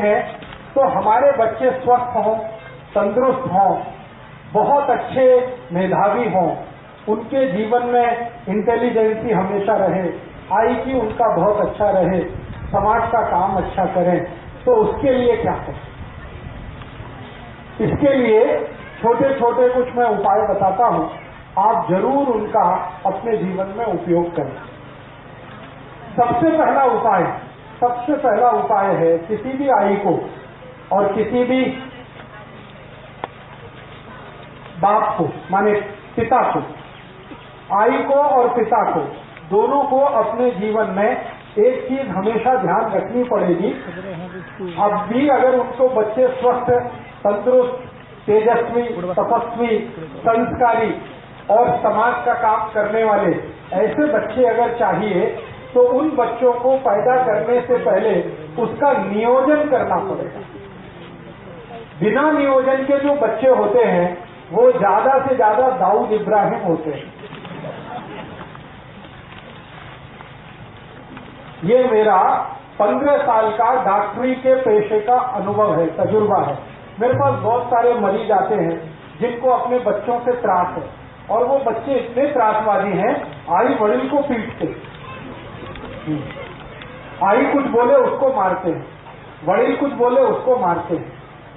हैं तो हमारे बच्चे स्वस्थ हों, तंदुरुस्त हों, बहुत अच्छे मेधावी हों, उनके जीवन में इंटेलिजेंसी हमेशा रहे, IQ उनका बहुत अच्छा रहे, समाज का काम अच्छा करें, तो उसके लिए क्या करें? इसके लिए छोटे छोटे कुछ मैं उपाय बताता हूं, आप जरूर उनका अपने जीवन में उपयोग करें। सबसे पहला उपाय है किसी भी आई को और किसी भी बाप को, माने पिता को, आई को और पिता को, दोनों को अपने जीवन में एक चीज हमेशा ध्यान रखनी पड़ेगी। अब भी अगर उनको बच्चे स्वस्थ, तंदुरुस्त, तेजस्वी, तपस्वी, संस्कारी और समाज का काम करने वाले ऐसे बच्चे अगर चाहिए, तो उन बच्चों को पैदा करने से पहले उसका नियोजन करना पड़ेगा। बिना नियोजन के जो बच्चे होते हैं वो ज्यादा से ज्यादा दाऊद इब्राहिम होते हैं। ये मेरा 15 साल का डॉक्टरी के पेशे का अनुभव है, तजुर्बा है। मेरे पास बहुत सारे मरीज आते हैं जिनको अपने बच्चों से त्रास है, और वो बच्चे इतने त्रासवादी हैं, आई वड़िल को पीटते, आई कुछ बोले उसको मारते हैं, वड़िल कुछ बोले उसको मारते हैं,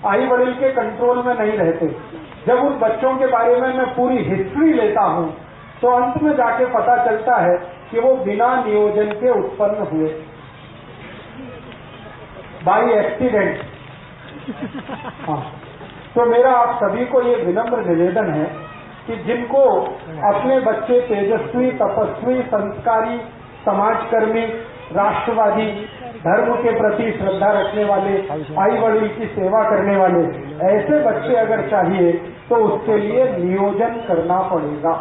आई वड़िल के कंट्रोल में नहीं रहते। जब उन बच्चों के बारे में मैं पूरी हिस्ट्री लेता हूं तो अंत में जाके पता चलता है कि वो बिना नियोजन के उत्पन्न हुए, बाई एक्सीडेंट। हाँ, तो मेरा आप सभी को ये विनम्र निवेदन है कि जिनको अपने बच्चे तेजस्वी, तपस्वी, संस्कारी, समाजकर्मी, राष्ट्रवादी, धर्म के प्रति श्रद्धा रखने वाले, आई वड़िल की सेवा करने वाले ऐसे बच्चे अगर चाहिए तो उसके लिए नियोजन करना पड़ेगा।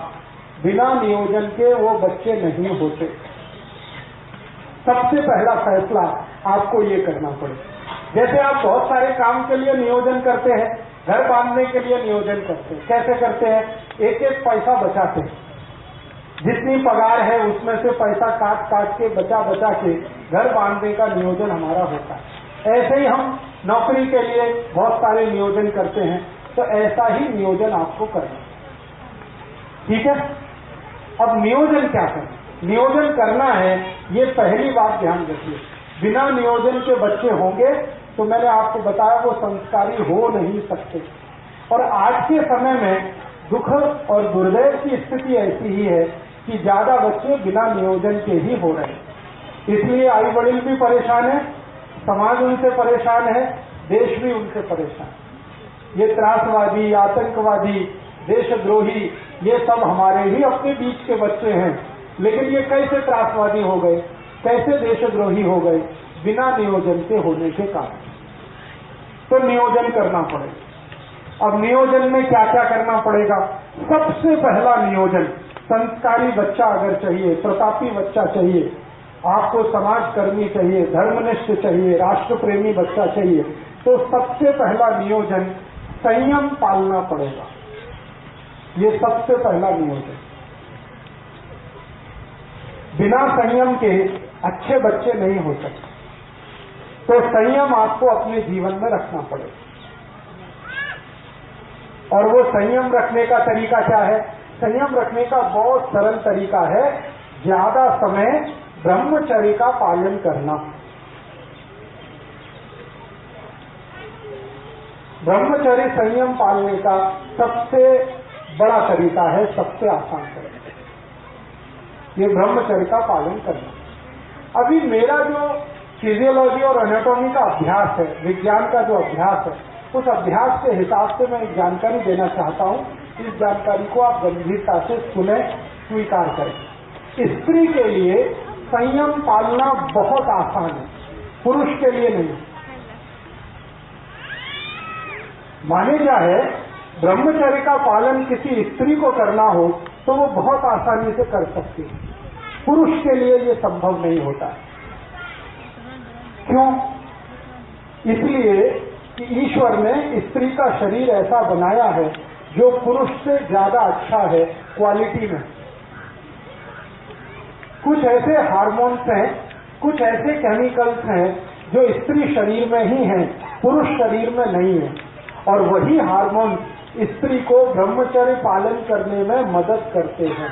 बिना नियोजन के वो बच्चे नहीं होते। सबसे पहला फैसला आपको ये करना पड़ेगा। जैसे आप बहुत सारे काम के लिए नियोजन करते हैं, घर बांधने के लिए नियोजन करते हैं, कैसे करते हैं? एक एक पैसा बचाते हैं, जितनी पगार है उसमें से पैसा काट काट के बचा के घर बांधने का नियोजन हमारा होता है। ऐसे ही हम नौकरी के लिए बहुत सारे नियोजन करते हैं, तो ऐसा ही नियोजन आपको करना है। ठीक है? अब नियोजन क्या करें? नियोजन करना है, ये पहली बात ध्यान रखिए। बिना नियोजन के बच्चे होंगे तो मैंने आपको बताया वो संस्कारी हो नहीं सकते। और आज के समय में दुख और दुर्दैव की स्थिति ऐसी ही है कि ज्यादा बच्चे बिना नियोजन के ही हो रहे हैं। इसलिए आई वड़िल भी परेशान है, समाज उनसे परेशान है, देश भी उनसे परेशान है। ये त्रासवादी, आतंकवादी, देशद्रोही, ये सब हमारे ही अपने बीच के बच्चे हैं। लेकिन ये कैसे त्रासवादी हो गए, कैसे देशद्रोही हो गए? बिना नियोजन के होने के कारण। तो नियोजन करना पड़ेगा। अब नियोजन में क्या क्या करना पड़ेगा? सबसे पहला नियोजन, संस्कारी बच्चा अगर चाहिए, प्रतापी बच्चा चाहिए, आपको समाजकर्मी चाहिए, धर्मनिष्ठ चाहिए, राष्ट्र प्रेमी बच्चा चाहिए, तो सबसे पहला नियोजन संयम पालना पड़ेगा। ये सबसे पहला नियोजन। बिना संयम के अच्छे बच्चे नहीं हो सकते। तो संयम आपको अपने जीवन में रखना पड़ेगा। और वो संयम रखने का तरीका क्या है? संयम रखने का बहुत सरल तरीका है, ज्यादा समय ब्रह्मचर्य का पालन करना। ब्रह्मचर्य संयम पालने का सबसे बड़ा तरीका है, सबसे आसान तरीका, ये ब्रह्मचर्य का पालन करना। अभी मेरा जो फिजियोलॉजी और एनाटॉमी का अभ्यास है, विज्ञान का जो अभ्यास है, उस अभ्यास के हिसाब से मैं एक जानकारी देना चाहता हूं। इस जानकारी को आप गंभीरता से सुने, स्वीकार करें। स्त्री के लिए संयम पालना बहुत आसान है, पुरुष के लिए नहीं। माने क्या है, ब्रह्मचर्य का पालन किसी स्त्री को करना हो तो वो बहुत आसानी से कर सकती है, पुरुष के लिए ये संभव नहीं होता। क्यों? इसलिए कि ईश्वर ने स्त्री का शरीर ऐसा बनाया है जो पुरुष से ज्यादा अच्छा है क्वालिटी में। कुछ ऐसे हार्मोन्स हैं, कुछ ऐसे केमिकल्स हैं जो स्त्री शरीर में ही है, पुरुष शरीर में नहीं है। और वही हार्मोन स्त्री को ब्रह्मचर्य पालन करने में मदद करते हैं।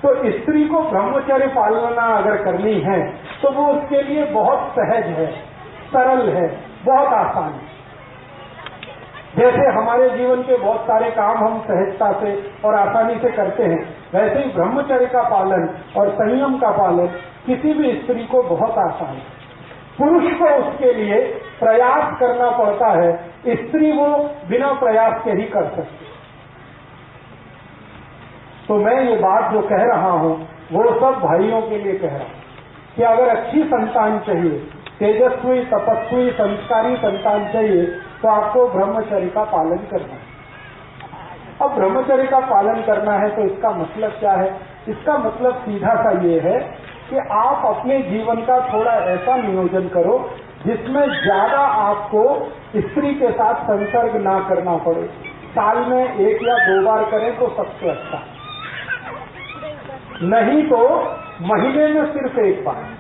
तो स्त्री को ब्रह्मचर्य पालना अगर करनी है तो वो उसके लिए बहुत सहज है, सरल है, बहुत आसान है। जैसे हमारे जीवन के बहुत सारे काम हम सहजता से और आसानी से करते हैं, वैसे ही ब्रह्मचर्य का पालन और संयम का पालन किसी भी स्त्री को बहुत आसान है। पुरुष को उसके लिए प्रयास करना पड़ता है, स्त्री वो बिना प्रयास के ही कर सकती। तो मैं ये बात जो कह रहा हूं वो सब भाइयों के लिए कह रहा हूं कि अगर अच्छी संतान चाहिए, तेजस्वी, तपस्वी, संस्कारी संतान चाहिए तो आपको ब्रह्मचर्य का पालन करना है। अब ब्रह्मचर्य का पालन करना है तो इसका मतलब क्या है? इसका मतलब सीधा सा ये है कि आप अपने जीवन का थोड़ा ऐसा नियोजन करो जिसमें ज्यादा आपको स्त्री के साथ संसर्ग ना करना पड़े। साल में 1 या 2 बार करें तो सबसे अच्छा, नहीं तो महीने में सिर्फ 1 बार।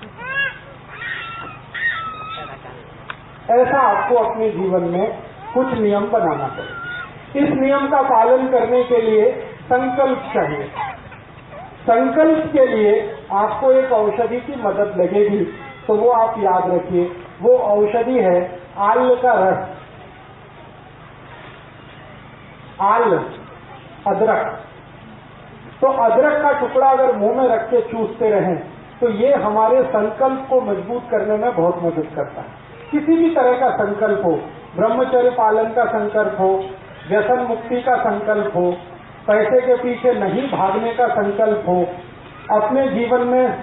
ऐसा आपको अपने जीवन में कुछ नियम बनाना पड़े। इस नियम का पालन करने के लिए संकल्प चाहिए। संकल्प के लिए आपको एक औषधि की मदद लगेगी, तो वो आप याद रखिए, वो औषधि है आल का रस। आल, अदरक। तो अदरक का टुकड़ा अगर मुंह में रख के चूसते रहें तो ये हमारे संकल्प को मजबूत करने में बहुत मदद करता है। किसी भी तरह का संकल्प हो, ब्रह्मचर्य पालन का संकल्प हो, व्यसन मुक्ति का संकल्प हो, पैसे के पीछे नहीं भागने का संकल्प हो, अपने जीवन में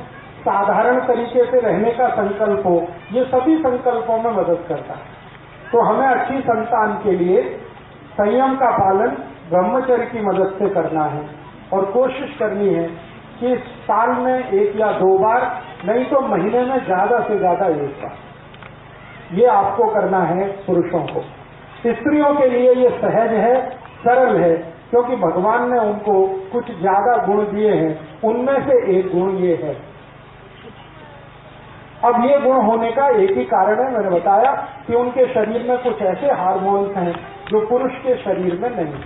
साधारण तरीके से रहने का संकल्प हो, ये सभी संकल्पों में मदद करता है। तो हमें अच्छी संतान के लिए संयम का पालन ब्रह्मचर्य की मदद से करना है और कोशिश करनी है कि साल में 1 या 2 बार, नहीं तो महीने में ज्यादा से ज्यादा 1 बार, ये आपको करना है पुरुषों को। स्त्रियों के लिए ये सहज है, सरल है, क्योंकि भगवान ने उनको कुछ ज्यादा गुण दिए हैं, उनमें से एक गुण ये है। अब ये गुण होने का एक ही कारण है, मैंने बताया कि उनके शरीर में कुछ ऐसे हार्मोन्स हैं जो पुरुष के शरीर में नहीं।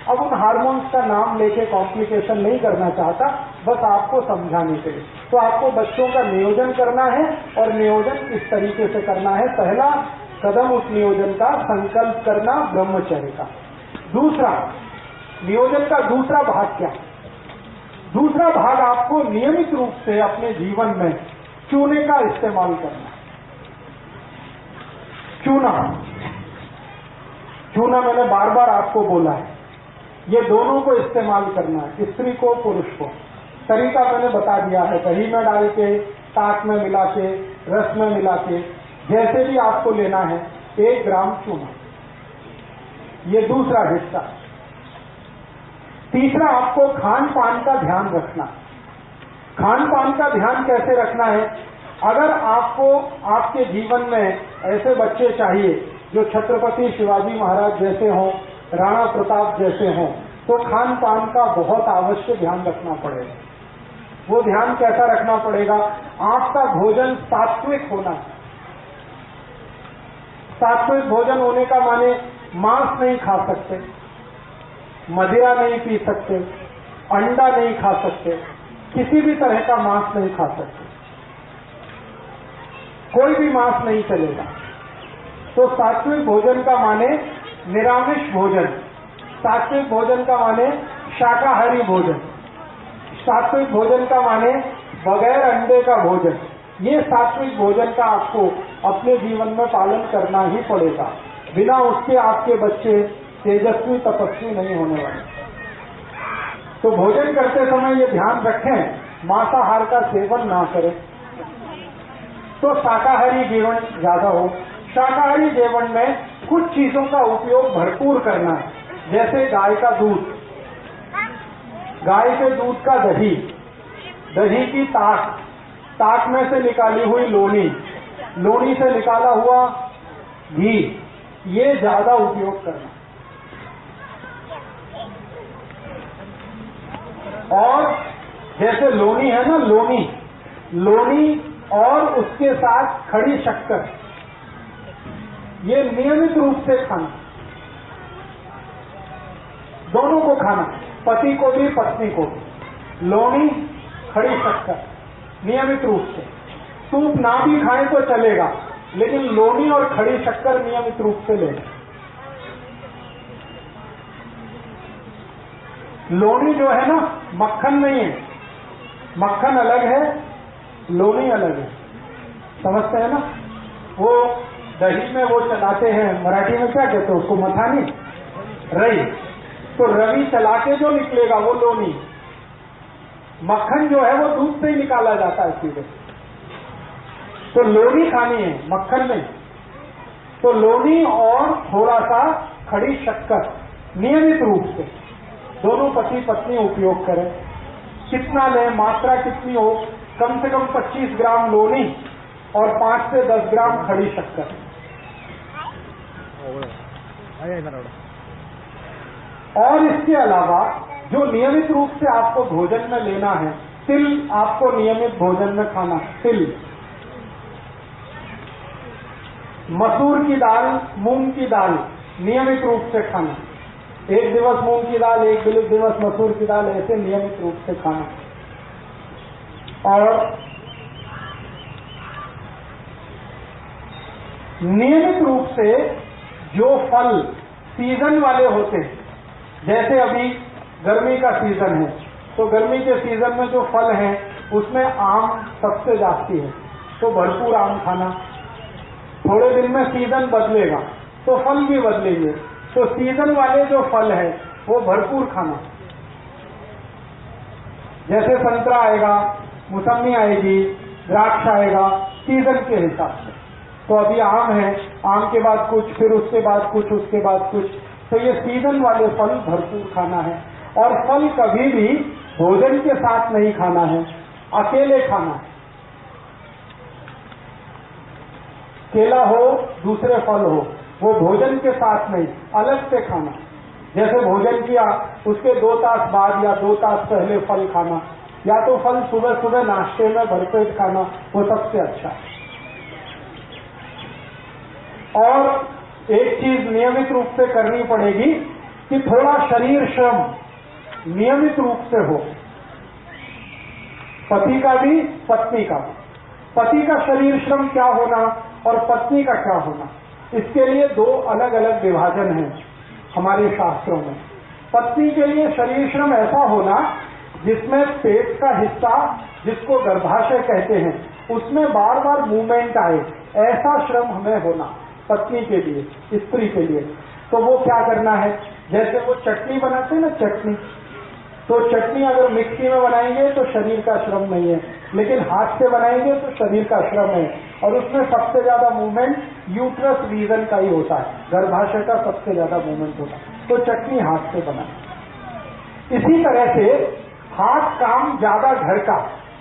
अब उन हार्मोन्स का नाम लेके कॉम्प्लिकेशन नहीं करना चाहता, बस आपको समझाने के लिए। तो आपको बच्चों का नियोजन करना है और नियोजन इस तरीके से करना है। पहला कदम उस नियोजन का संकल्प करना ब्रह्मचर्य का। दूसरा, नियोजन का दूसरा भाग क्या? दूसरा भाग आपको नियमित रूप से अपने जीवन में चूने का इस्तेमाल करना। चूना मैंने बार बार आपको बोला है, ये दोनों को इस्तेमाल करना है, स्त्री को, पुरुष को। तरीका मैंने बता दिया है, दही में डाल के, ताक में मिला के, रस में मिला के, जैसे भी आपको लेना है। 1 ग्राम चूना, ये दूसरा हिस्सा। तीसरा, आपको खान पान का ध्यान रखना। खान पान का ध्यान कैसे रखना है? अगर आपको आपके जीवन में ऐसे बच्चे चाहिए जो छत्रपति शिवाजी महाराज जैसे हों, राणा प्रताप जैसे हों, तो खान पान का बहुत आवश्यक ध्यान रखना पड़ेगा। वो ध्यान कैसा रखना पड़ेगा? आपका भोजन सात्विक होना। सात्विक भोजन होने का माने मांस नहीं खा सकते, मदिरा नहीं पी सकते, अंडा नहीं खा सकते, किसी भी तरह का मांस नहीं खा सकते, कोई भी मांस नहीं चलेगा। तो सात्विक भोजन का माने निरामिष भोजन, सात्विक भोजन का माने शाकाहारी भोजन, सात्विक भोजन का माने बगैर अंडे का भोजन। ये सात्विक भोजन का आपको अपने जीवन में पालन करना ही पड़ेगा, बिना उसके आपके बच्चे तेजस्वी तपस्वी नहीं होने वाले। तो भोजन करते समय ये ध्यान रखें मांसाहार का सेवन ना करें, तो शाकाहारी जीवन ज्यादा हो। शाकाहारी जीवन में कुछ चीजों का उपयोग भरपूर करना है, जैसे गाय का दूध, गाय के दूध का दही, दही की ताक, ताक में से निकाली हुई लोनी, लोनी से निकाला हुआ घी, ये ज्यादा उपयोग करना। और जैसे लोनी है ना, लोनी और उसके साथ खड़ी शक्कर, ये नियमित रूप से खाना, दोनों को खाना, पति को भी पत्नी को भी। लोनी, खड़ी शक्कर नियमित रूप से। सूप ना भी खाए तो चलेगा, लेकिन लोनी और खड़ी शक्कर नियमित रूप से लेना। लोनी जो है ना, मक्खन नहीं है, मक्खन अलग है, लोनी अलग है, समझते हैं ना? वो दही में वो चलाते हैं, मराठी में क्या कहते हैं उसको, मथानी, रई, तो रवि चला के जो निकलेगा वो लोनी। मक्खन जो है वो दूध से ही निकाला जाता है सीधे, तो लोनी खानी है, मक्खन नहीं। तो लोनी और थोड़ा सा खड़ी शक्कर नियमित रूप से दोनों पति पत्नी उपयोग करें। कितना लें, मात्रा कितनी हो, कम से कम 25 ग्राम लोनी और 5 से 10 ग्राम खड़ी शक्कर। और इसके अलावा जो नियमित रूप से आपको भोजन में लेना है, तिल आपको नियमित भोजन में खाना, तिल, मसूर की दाल, मूंग की दाल नियमित रूप से खाना। एक दिवस मूंग की दाल, एक दिवस मसूर की दाल, ऐसे नियमित रूप से खाना। और नियमित रूप से जो फल सीजन वाले होते हैं, जैसे अभी गर्मी का सीजन है, तो गर्मी के सीजन में जो फल हैं उसमें आम सबसे जास्ती है, तो भरपूर आम खाना। थोड़े दिन में सीजन बदलेगा तो फल भी बदलेंगे, तो सीजन वाले जो फल है वो भरपूर खाना। जैसे संतरा आएगा, मौसमी आएगी, द्राक्ष आएगा, सीजन के हिसाब से। तो अभी आम है, आम के बाद कुछ, फिर उसके बाद कुछ, उसके बाद कुछ, तो ये सीजन वाले फल भरपूर खाना है। और फल कभी भी भोजन के साथ नहीं खाना है, अकेले खाना है। केला हो, दूसरे फल हो, वो भोजन के साथ नहीं, अलग से खाना। जैसे भोजन किया उसके 2 तास बाद या 2 तास पहले फल खाना, या तो फल सुबह सुबह नाश्ते में भरपेट खाना, वो सबसे अच्छा है। और एक चीज नियमित रूप से करनी पड़ेगी कि थोड़ा शरीर श्रम नियमित रूप से हो, पति का भी पत्नी का भी। पति का शरीर श्रम क्या होना और पत्नी का क्या होना, इसके लिए 2 अलग अलग विभाजन हैं हमारे शास्त्रों में। पत्नी के लिए शरीर श्रम ऐसा होना जिसमें पेट का हिस्सा, जिसको गर्भाशय कहते हैं, उसमें बार बार मूवमेंट आए, ऐसा श्रम हमें होना पत्नी के लिए, स्त्री के लिए। तो वो क्या करना है, जैसे वो चटनी बनाते हैं ना, चटनी, तो चटनी अगर मिक्सी में बनाएंगे तो शरीर का श्रम नहीं है, लेकिन हाथ से बनाएंगे तो शरीर का श्रम है। और उसमें सबसे ज्यादा मूवमेंट यूट्रस रीजन का ही होता है, गर्भाशय का सबसे ज्यादा मूवमेंट होता है, तो चटनी हाथ से बनाए। इसी तरह से हाथ काम ज्यादा घर का,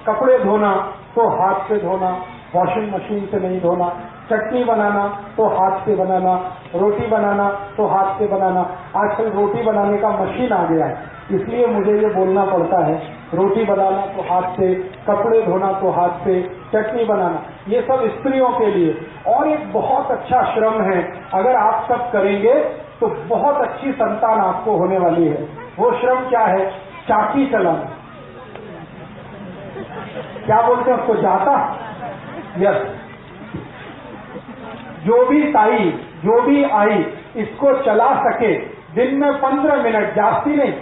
कपड़े धोना तो हाथ से धोना, वॉशिंग मशीन से नहीं धोना, चटनी बनाना तो हाथ से बनाना, रोटी बनाना तो हाथ से बनाना। आजकल रोटी बनाने का मशीन आ गया है, इसलिए मुझे ये बोलना पड़ता है, रोटी बनाना तो हाथ से, कपड़े धोना तो हाथ से, चटनी बनाना, ये सब स्त्रियों के लिए। और एक बहुत अच्छा श्रम है, अगर आप सब करेंगे तो बहुत अच्छी संतान आपको होने वाली है। वो श्रम क्या है, चाकी चलाना। क्या बोलते हैं उसको, जाता, यस। जो भी ताई, जो भी आई इसको चला सके दिन में 15 मिनट, जास्ती नहीं,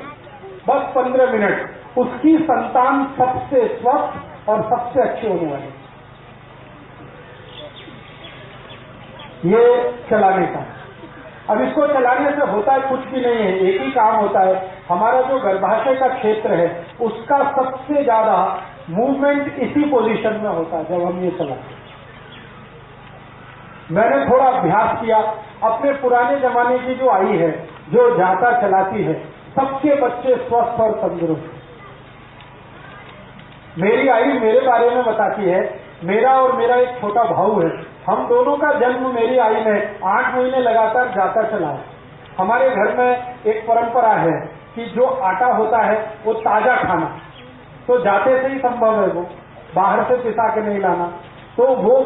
बस 15 मिनट, उसकी संतान सबसे स्वस्थ और सबसे अच्छी होने वाली। ये चलाने का। अब इसको चलाने से होता है कुछ भी नहीं है, एक ही काम होता है, हमारा जो गर्भाशय का क्षेत्र है उसका सबसे ज्यादा मूवमेंट इसी पोजीशन में होता है जब हम ये चलाते हैं। मैंने थोड़ा अभ्यास किया, अपने पुराने जमाने की जो आई है, जो जाता चलाती है, सबके बच्चे स्वस्थ और तंदुरुस्त। मेरी आई मेरे बारे में बताती है, मेरा और मेरा एक छोटा भाऊ है, हम दोनों का जन्म मेरी आई ने 8 महीने लगातार जाता चला है। हमारे घर में एक परंपरा है कि जो आटा होता है वो ताजा खाना, तो जाते से ही संभव है, वो बाहर से पिसा के नहीं लाना। तो वो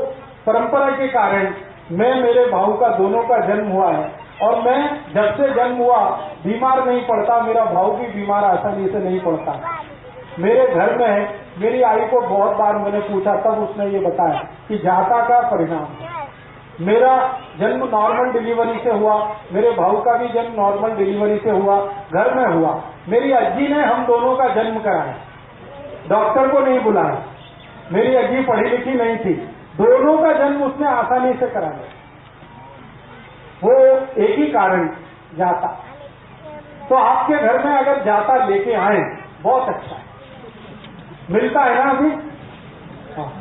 परंपरा के कारण मैं, मेरे भाऊ का दोनों का जन्म हुआ है, और मैं जब से जन्म हुआ बीमार नहीं पड़ता, मेरा भाऊ भी बीमार आसानी से नहीं पड़ता। मेरे घर में मेरी आई को बहुत बार मैंने पूछा, तब उसने ये बताया कि जाता का परिणाम है। मेरा जन्म नॉर्मल डिलीवरी से हुआ, मेरे भाऊ का भी जन्म नॉर्मल डिलीवरी से हुआ, घर में हुआ। मेरी अज्जी ने हम दोनों का जन्म कराया, डॉक्टर को नहीं बुलाया। मेरी अज्जी पढ़ी लिखी नहीं थी, दोनों का जन्म उसने आसानी से कराया। वो एक ही कारण, जाता। तो आपके घर में अगर जाता लेके आए, बहुत अच्छा है। मिलता है ना अभी? हाँ।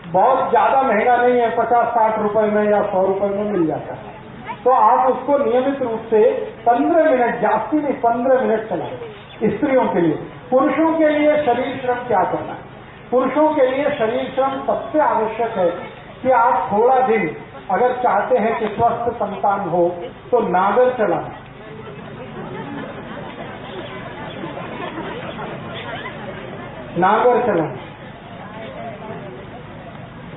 बहुत ज्यादा महंगा नहीं है, 50-60 रुपए में या 100 रुपए में मिल जाता है। तो आप उसको नियमित रूप से 15 मिनट, जास्ती नहीं 15 मिनट चलाएं। स्त्रियों के लिए। पुरुषों के लिए शरीर श्रम क्या करना है? पुरुषों के लिए शरीर श्रम सबसे आवश्यक है कि आप थोड़ा दिन अगर चाहते हैं कि स्वस्थ संतान हो, तो नागर चलाना। नागर चलाना।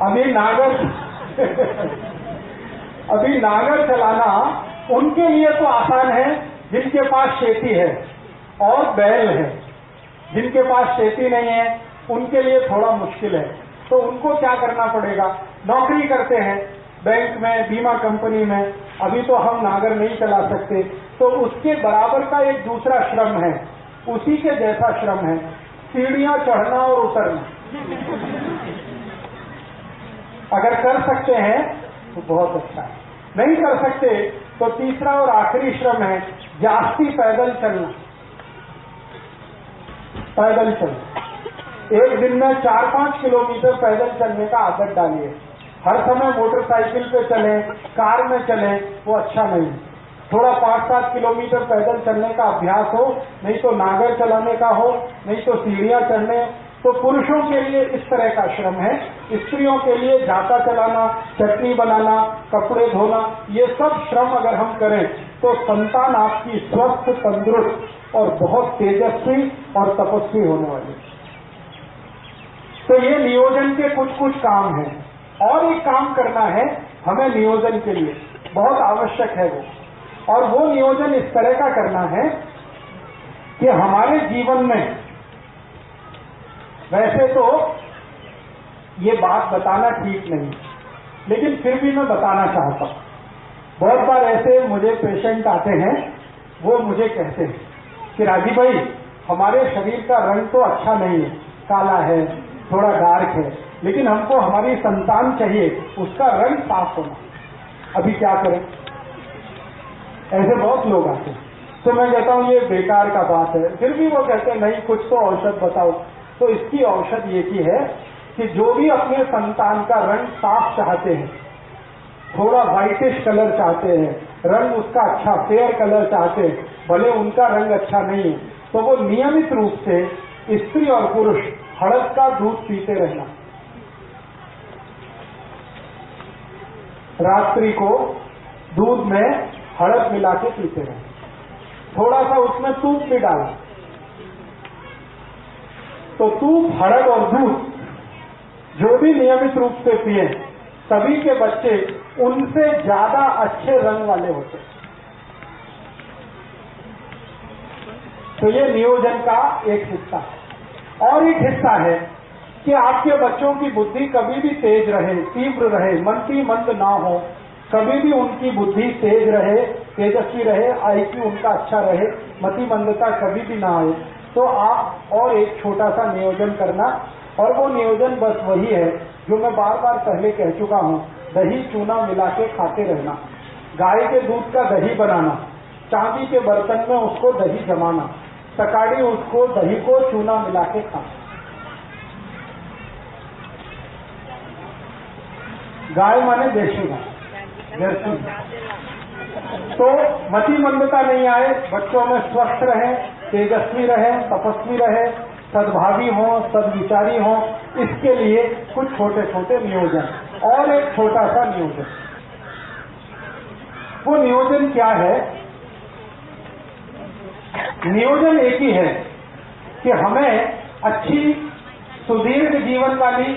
अभी नागर चलाना उनके लिए तो आसान है जिनके पास खेती है और बैल है। जिनके पास खेती नहीं है उनके लिए थोड़ा मुश्किल है। तो उनको क्या करना पड़ेगा? नौकरी करते हैं बैंक में, बीमा कंपनी में, अभी तो हम नागर नहीं चला सकते, तो उसके बराबर का एक दूसरा श्रम है, उसी के जैसा श्रम है, सीढ़ियां चढ़ना और उतरना। अगर कर सकते हैं तो बहुत अच्छा है, नहीं कर सकते तो तीसरा और आखिरी श्रम है जास्ती पैदल चलना। पैदल चलना, एक दिन में 4-5 किलोमीटर पैदल चलने का आदत डालिए। हर समय मोटरसाइकिल पे चलें, कार में चलें, वो अच्छा नहीं। थोड़ा 5-7 किलोमीटर पैदल चलने का अभ्यास हो, नहीं तो नागर चलाने का हो, नहीं तो सीढ़ियां चढ़ने। तो पुरुषों के लिए इस तरह का श्रम है, स्त्रियों के लिए जाता चलाना, चटनी बनाना, कपड़े धोना, ये सब श्रम अगर हम करें तो संतान आपकी स्वस्थ, तंदुरुस्त और बहुत तेजस्वी और तपस्वी होने वाली। तो ये नियोजन के कुछ काम हैं। और एक काम करना है हमें नियोजन के लिए, बहुत आवश्यक है वो। और वो नियोजन इस तरह का करना है कि हमारे जीवन में, वैसे तो ये बात बताना ठीक नहीं, लेकिन फिर भी मैं बताना चाहता हूं। बहुत बार ऐसे मुझे पेशेंट आते हैं, वो मुझे कहते हैं कि राजीव भाई, हमारे शरीर का रंग तो अच्छा नहीं है, काला है, थोड़ा डार्क है, लेकिन हमको हमारी संतान चाहिए, उसका रंग साफ होना। अभी क्या करें? ऐसे बहुत लोग आते हैं। तो मैं कहता हूं ये बेकार का बात है। फिर भी वो कहते हैं नहीं, कुछ तो औषध बताओ। तो इसकी औषध ये की है कि जो भी अपने संतान का रंग साफ चाहते हैं, थोड़ा व्हाइटिश कलर चाहते हैं, रंग उसका अच्छा फेयर कलर चाहते हैं, भले उनका रंग अच्छा नहीं है, तो वो नियमित रूप से स्त्री और पुरुष हड़द का दूध पीते रहना। रात्रि को दूध में हड़द मिला के पीते रहना, थोड़ा सा उसमें दूध भी डाला। तो दूध, हड़द और दूध जो भी नियमित रूप से पिए, सभी के बच्चे उनसे ज्यादा अच्छे रंग वाले होते। तो ये नियोजन का एक हिस्सा है। और एक हिस्सा है कि आपके बच्चों की बुद्धि कभी भी तेज रहे, तीव्र रहे, मंदी मंद ना हो, कभी भी उनकी बुद्धि तेज रहे, तेजस्वी रहे, आईक्यू उनका अच्छा रहे, मति मंदता कभी भी ना आए। तो आप और एक छोटा सा नियोजन करना, और वो नियोजन बस वही है जो मैं बार बार पहले कह चुका हूं, दही चूना मिला के खाते रहना, गाय के दूध का दही बनाना, चांदी के बर्तन में उसको दही जमाना, सकाड़ी उसको दही को चूना मिला के खाना। गाय माने देशी गाय, जर्सी। तो मति मंदता नहीं आए, बच्चों में स्वस्थ रहे, तेजस्वी रहे, तपस्वी रहे, सद्भावी हो, सद्विचारी हो, इसके लिए कुछ छोटे छोटे नियोजन। और एक छोटा सा नियोजन, वो नियोजन क्या है? नियोजन एक ही है कि हमें अच्छी सुदीर्घ जीवन वाली,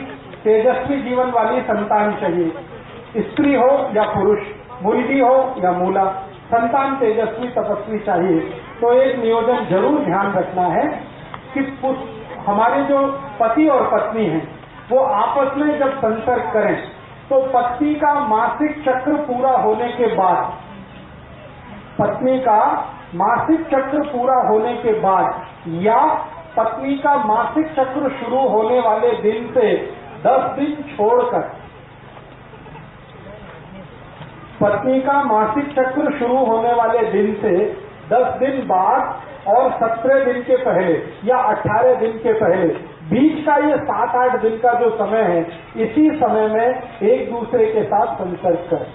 तेजस्वी जीवन वाली संतान चाहिए, स्त्री हो या पुरुष, मुलगी हो या मूला, संतान तेजस्वी तपस्वी चाहिए। तो एक नियोजन जरूर ध्यान रखना है कि हमारे जो पति और पत्नी हैं वो आपस में जब संसर्ग करें तो पत्नी का मासिक चक्र पूरा होने के बाद, पत्नी का मासिक चक्र पूरा होने के बाद या पत्नी का मासिक चक्र शुरू होने वाले दिन से 10 दिन छोड़कर, पत्नी का मासिक चक्र शुरू होने वाले दिन से 10 दिन बाद और 17 दिन के पहले या 18 दिन के पहले, बीच का ये 7-8 दिन का जो समय है, इसी समय में एक दूसरे के साथ संसर्ग करें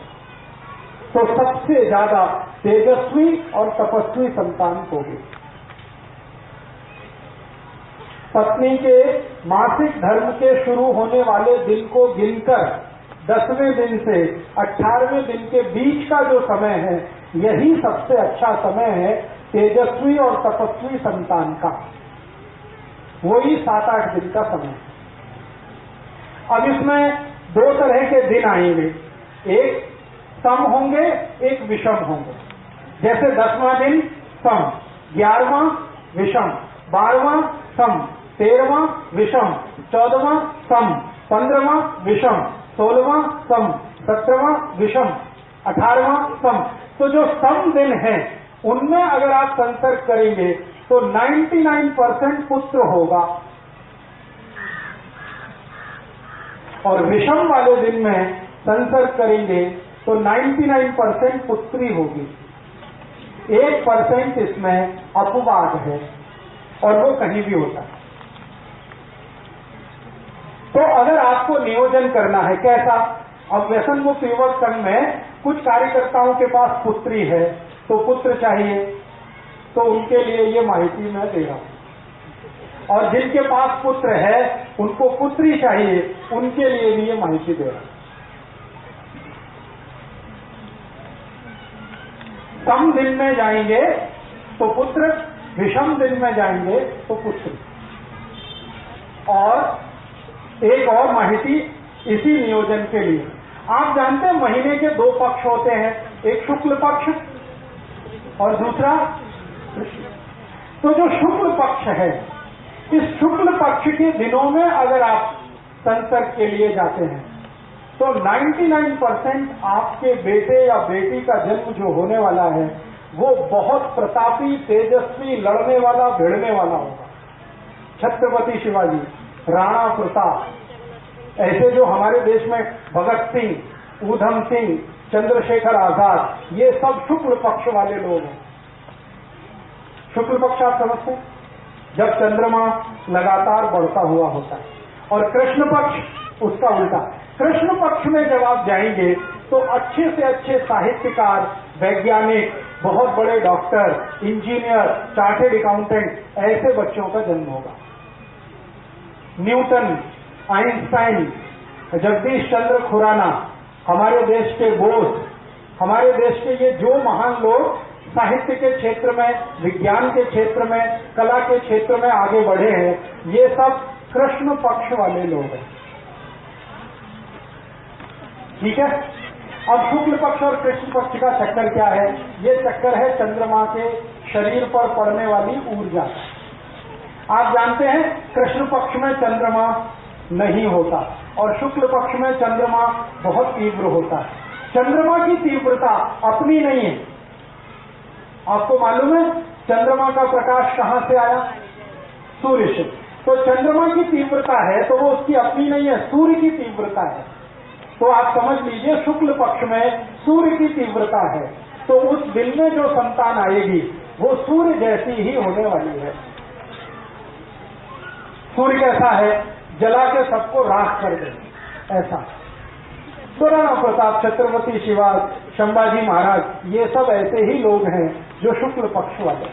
तो सबसे ज्यादा तेजस्वी और तपस्वी संतान होगी। पत्नी के मासिक धर्म के शुरू होने वाले दिन को गिनकर 10वें दिन से 18वें दिन के बीच का जो समय है, यही सबसे अच्छा समय है तेजस्वी और तपस्वी संतान का, वही 7-8 दिन का समय। अब इसमें 2 तरह के दिन आएंगे, एक सम होंगे, एक विषम होंगे। जैसे 10वां दिन सम, 11वां विषम, 12वां सम, 13वां विषम, 14वां सम, 15वां विषम, 16वां सम, 17वां विषम, 18वां सम। तो जो सम दिन है उनमें अगर आप संसर्ग करेंगे तो 99% पुत्र होगा और विषम वाले दिन में संसर्ग करेंगे तो 99% पुत्री होगी। 1% इसमें अपवाद है और वो कहीं भी होता है। तो अगर आपको नियोजन करना है कैसा, अब व्यसन मुक्त युवक संघ में कुछ कार्यकर्ताओं के पास पुत्री है तो पुत्र चाहिए, तो उनके लिए ये माहिती मैं दे रहा हूं, और जिनके पास पुत्र है उनको पुत्री चाहिए, उनके लिए भी ये माहिती दे रहा हूं। सम दिन में जाएंगे तो पुत्र, विषम दिन में जाएंगे तो पुत्र। और एक और माहिती इसी नियोजन के लिए, आप जानते हैं महीने के 2 पक्ष होते हैं, एक शुक्ल पक्ष और दूसरा कृष्ण। तो जो शुक्ल पक्ष है, इस शुक्ल पक्ष के दिनों में अगर आप संसर्ग के लिए जाते हैं तो 99% आपके बेटे या बेटी का जन्म जो होने वाला है वो बहुत प्रतापी, तेजस्वी, लड़ने वाला, भिड़ने वाला होगा। छत्रपति शिवाजी, राणा प्रताप, ऐसे जो हमारे देश में भगत सिंह, ऊधम सिंह, चंद्रशेखर आजाद, ये सब शुक्ल पक्ष वाले लोग हैं। शुक्ल पक्ष आप समझते हैं, जब चंद्रमा लगातार बढ़ता हुआ होता है, और कृष्ण पक्ष उसका उल्टा। कृष्ण पक्ष में जब आप जाएंगे तो अच्छे से अच्छे साहित्यकार, वैज्ञानिक, बहुत बड़े डॉक्टर, इंजीनियर, चार्टेड अकाउंटेंट, ऐसे बच्चों का जन्म होगा। न्यूटन, आइंस्टाइन, जगदीश चंद्र खुराना, हमारे देश के बोस, हमारे देश के ये जो महान लोग साहित्य के क्षेत्र में, विज्ञान के क्षेत्र में, कला के क्षेत्र में आगे बढ़े हैं, ये सब कृष्ण पक्ष वाले लोग हैं। ठीक है। अब शुक्ल पक्ष और कृष्ण पक्ष का चक्कर क्या है? ये चक्कर है चंद्रमा के शरीर पर पड़ने वाली ऊर्जा। आप जानते हैं कृष्ण पक्ष में चंद्रमा नहीं होता और शुक्ल पक्ष में चंद्रमा बहुत तीव्र होता है। चंद्रमा की तीव्रता अपनी नहीं है। आपको मालूम है चंद्रमा का प्रकाश कहां से आया? सूर्य से। तो चंद्रमा की तीव्रता है तो वो उसकी अपनी नहीं है, सूर्य की तीव्रता है। तो आप समझ लीजिए शुक्ल पक्ष में सूर्य की तीव्रता है, तो उस दिन में जो संतान आएगी वो सूर्य जैसी ही होने वाली है। सूर्य कैसा है? जला के सबको राख कर दे, ऐसा। तो राणा प्रताप, छत्रपति शिवाजी, संभाजी महाराज, ये सब ऐसे ही लोग हैं जो शुक्ल पक्ष वाले।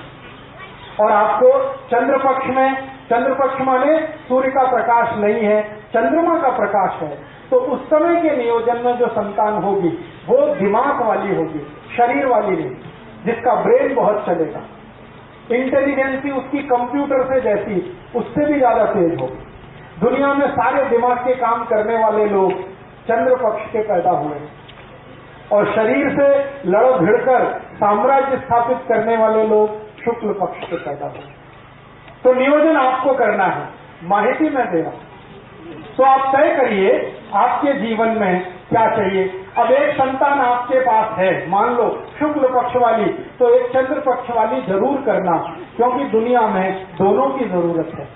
और आपको चंद्र पक्ष में, चंद्र पक्ष माने सूर्य का प्रकाश नहीं है, चंद्रमा का प्रकाश है, तो उस समय के नियोजन में जो संतान होगी वो दिमाग वाली होगी, शरीर वाली नहीं, जिसका ब्रेन बहुत चलेगा, इंटेलिजेंसी उसकी कंप्यूटर से जैसी, उससे भी ज्यादा तेज होगी, दुनिया में सारे दिमाग के काम करने वाले लोग चंद्र पक्ष के पैदा हुए और शरीर से लड़ भिड़कर साम्राज्य स्थापित करने वाले लोग शुक्ल पक्ष के पैदा हुए। तो नियोजन आपको करना है, माहिती मैं दे रहा हूं। तो आप तय करिए आपके जीवन में क्या चाहिए। अब एक संतान आपके पास है, मान लो शुक्ल पक्ष वाली, तो एक चंद्र पक्ष वाली जरूर करना, क्योंकि दुनिया में दोनों की जरूरत है।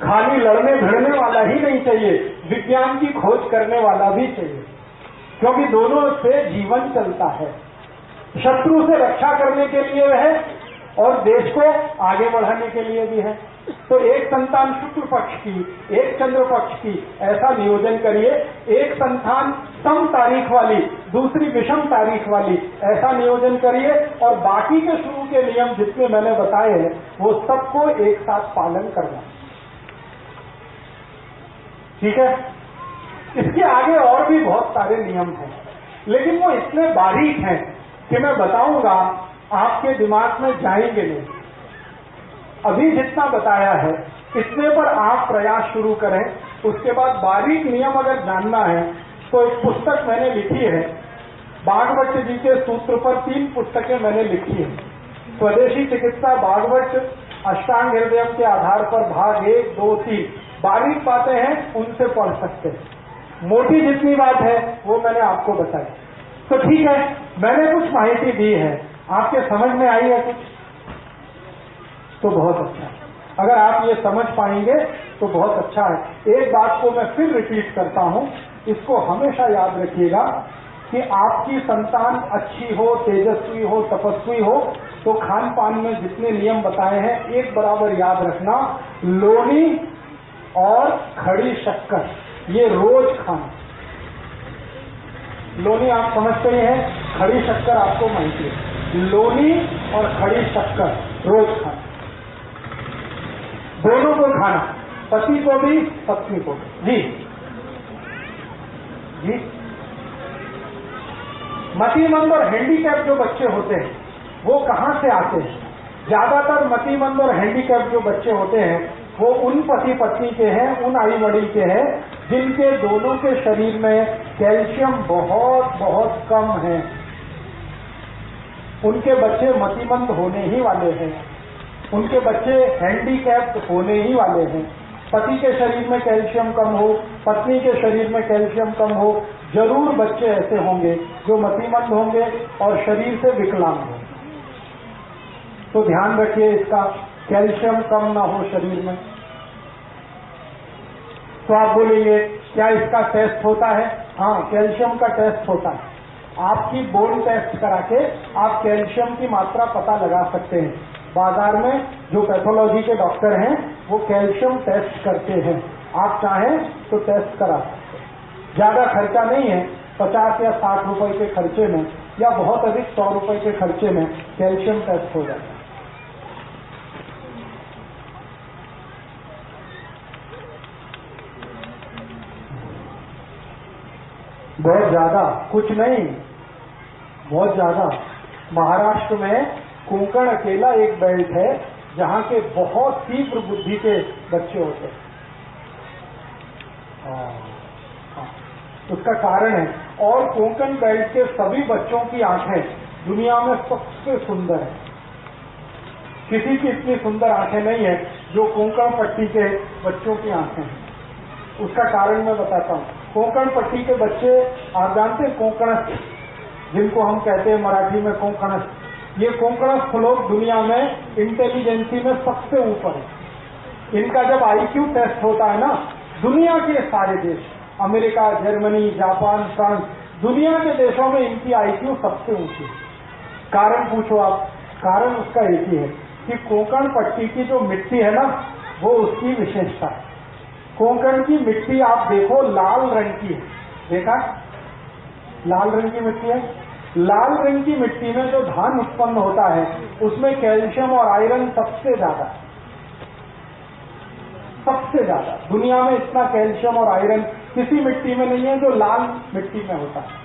खाली लड़ने भिड़ने वाला ही नहीं चाहिए, विज्ञान की खोज करने वाला भी चाहिए, क्योंकि दोनों से जीवन चलता है। शत्रु से रक्षा करने के लिए है और देश को आगे बढ़ाने के लिए भी है। तो एक संतान शुक्ल पक्ष की, एक चंद्र पक्ष की, ऐसा नियोजन करिए। एक संतान सम तारीख वाली, दूसरी विषम तारीख वाली, ऐसा नियोजन करिए। और बाकी के शुरू के नियम जितने मैंने बताए हैं वो सबको एक साथ पालन करना, ठीक है। इसके आगे और भी बहुत सारे नियम हैं, लेकिन वो इतने बारीक हैं कि मैं बताऊंगा आपके दिमाग में जाएंगे नहीं। अभी जितना बताया है इतने पर आप प्रयास शुरू करें। उसके बाद बारीक नियम अगर जानना है तो एक पुस्तक मैंने लिखी है, बागवट जी के सूत्र पर 3 पुस्तकें मैंने लिखी है। स्वदेशी चिकित्सा बागवट अष्टांग हृदय के आधार पर भाग 1, 2, 3 बारीक बातें हैं, उनसे पढ़ सकते हैं। मोटी जितनी बात है वो मैंने आपको बताई। तो ठीक है, मैंने कुछ माहिती दी है, आपके समझ में आई है कुछ, तो बहुत अच्छा है। अगर आप ये समझ पाएंगे तो बहुत अच्छा है। एक बात को मैं फिर रिपीट करता हूं, इसको हमेशा याद रखिएगा कि आपकी संतान अच्छी हो, तेजस्वी हो, तपस्वी हो, तो खान पान में जितने नियम बताए हैं एक बराबर याद रखना। लोनी और खड़ी शक्कर ये रोज खाना। लोनी आप समझते ही हैं, खड़ी शक्कर आपको माहिती है। लोनी और खड़ी शक्कर रोज खाना, दोनों को खाना, पति को भी पत्नी को भी। जी जी, मतिमंद और हैंडीकैप जो बच्चे होते हैं वो कहां से आते हैं? ज्यादातर मतिमंद और हैंडीकैप जो बच्चे होते हैं वो उन पति पत्नी के हैं, उन आई वडील के हैं जिनके दोनों के शरीर में कैल्शियम बहुत बहुत कम है। उनके बच्चे मतिमंद होने ही वाले हैं, उनके बच्चे हैंडीकैप्ड होने ही वाले हैं। पति के शरीर में कैल्शियम कम हो, पत्नी के शरीर में कैल्शियम कम हो, जरूर बच्चे ऐसे होंगे जो मतिमंद होंगे और शरीर से विकलांग होंगे। तो ध्यान रखिए इसका, कैल्शियम कम ना हो शरीर में। तो आप बोलेंगे क्या इसका टेस्ट होता है? हाँ, कैल्शियम का टेस्ट होता है। आपकी बोन टेस्ट करा के आप कैल्शियम की मात्रा पता लगा सकते हैं। बाजार में जो पैथोलॉजी के डॉक्टर हैं वो कैल्शियम टेस्ट करते हैं, आप चाहें तो टेस्ट करा सकते हैं। ज्यादा खर्चा नहीं है, 50 या 60 रुपए के खर्चे में या बहुत अधिक 100 रुपए के खर्चे में कैल्शियम टेस्ट हो जाता है। बहुत ज्यादा कुछ नहीं, बहुत ज्यादा। महाराष्ट्र में कोंकण अकेला एक बेल्ट है जहां के बहुत तीव्र बुद्धि के बच्चे होते हैं। उसका कारण है, और कोंकण बेल्ट के सभी बच्चों की आंखें दुनिया में सबसे सुंदर है। किसी की इतनी सुंदर आंखें नहीं है जो कोंकण पट्टी के बच्चों की आंखें हैं। उसका कारण मैं बताता हूँ। कोंकण पट्टी के बच्चे, आप जानते हैं कोंकणस्थ, जिनको हम कहते हैं मराठी में कोंकणस्थ, ये कोंकणस्थ लोग दुनिया में इंटेलिजेंसी में सबसे ऊपर है। इनका जब आईक्यू टेस्ट होता है ना, दुनिया के सारे देश, अमेरिका, जर्मनी, जापान, फ्रांस, दुनिया के देशों में इनकी आईक्यू सबसे ऊंची है। कारण पूछो आप, कारण उसका एक ही है कि कोंकण पट्टी की जो मिट्टी है ना, वो उसकी विशेषता है। कोंकण की मिट्टी आप देखो लाल रंग की है, देखा? लाल रंग की मिट्टी है। लाल रंग की मिट्टी में जो धान उत्पन्न होता है उसमें कैल्शियम और आयरन सबसे ज्यादा, सबसे ज्यादा। दुनिया में इतना कैल्शियम और आयरन किसी मिट्टी में नहीं है जो लाल मिट्टी में होता है।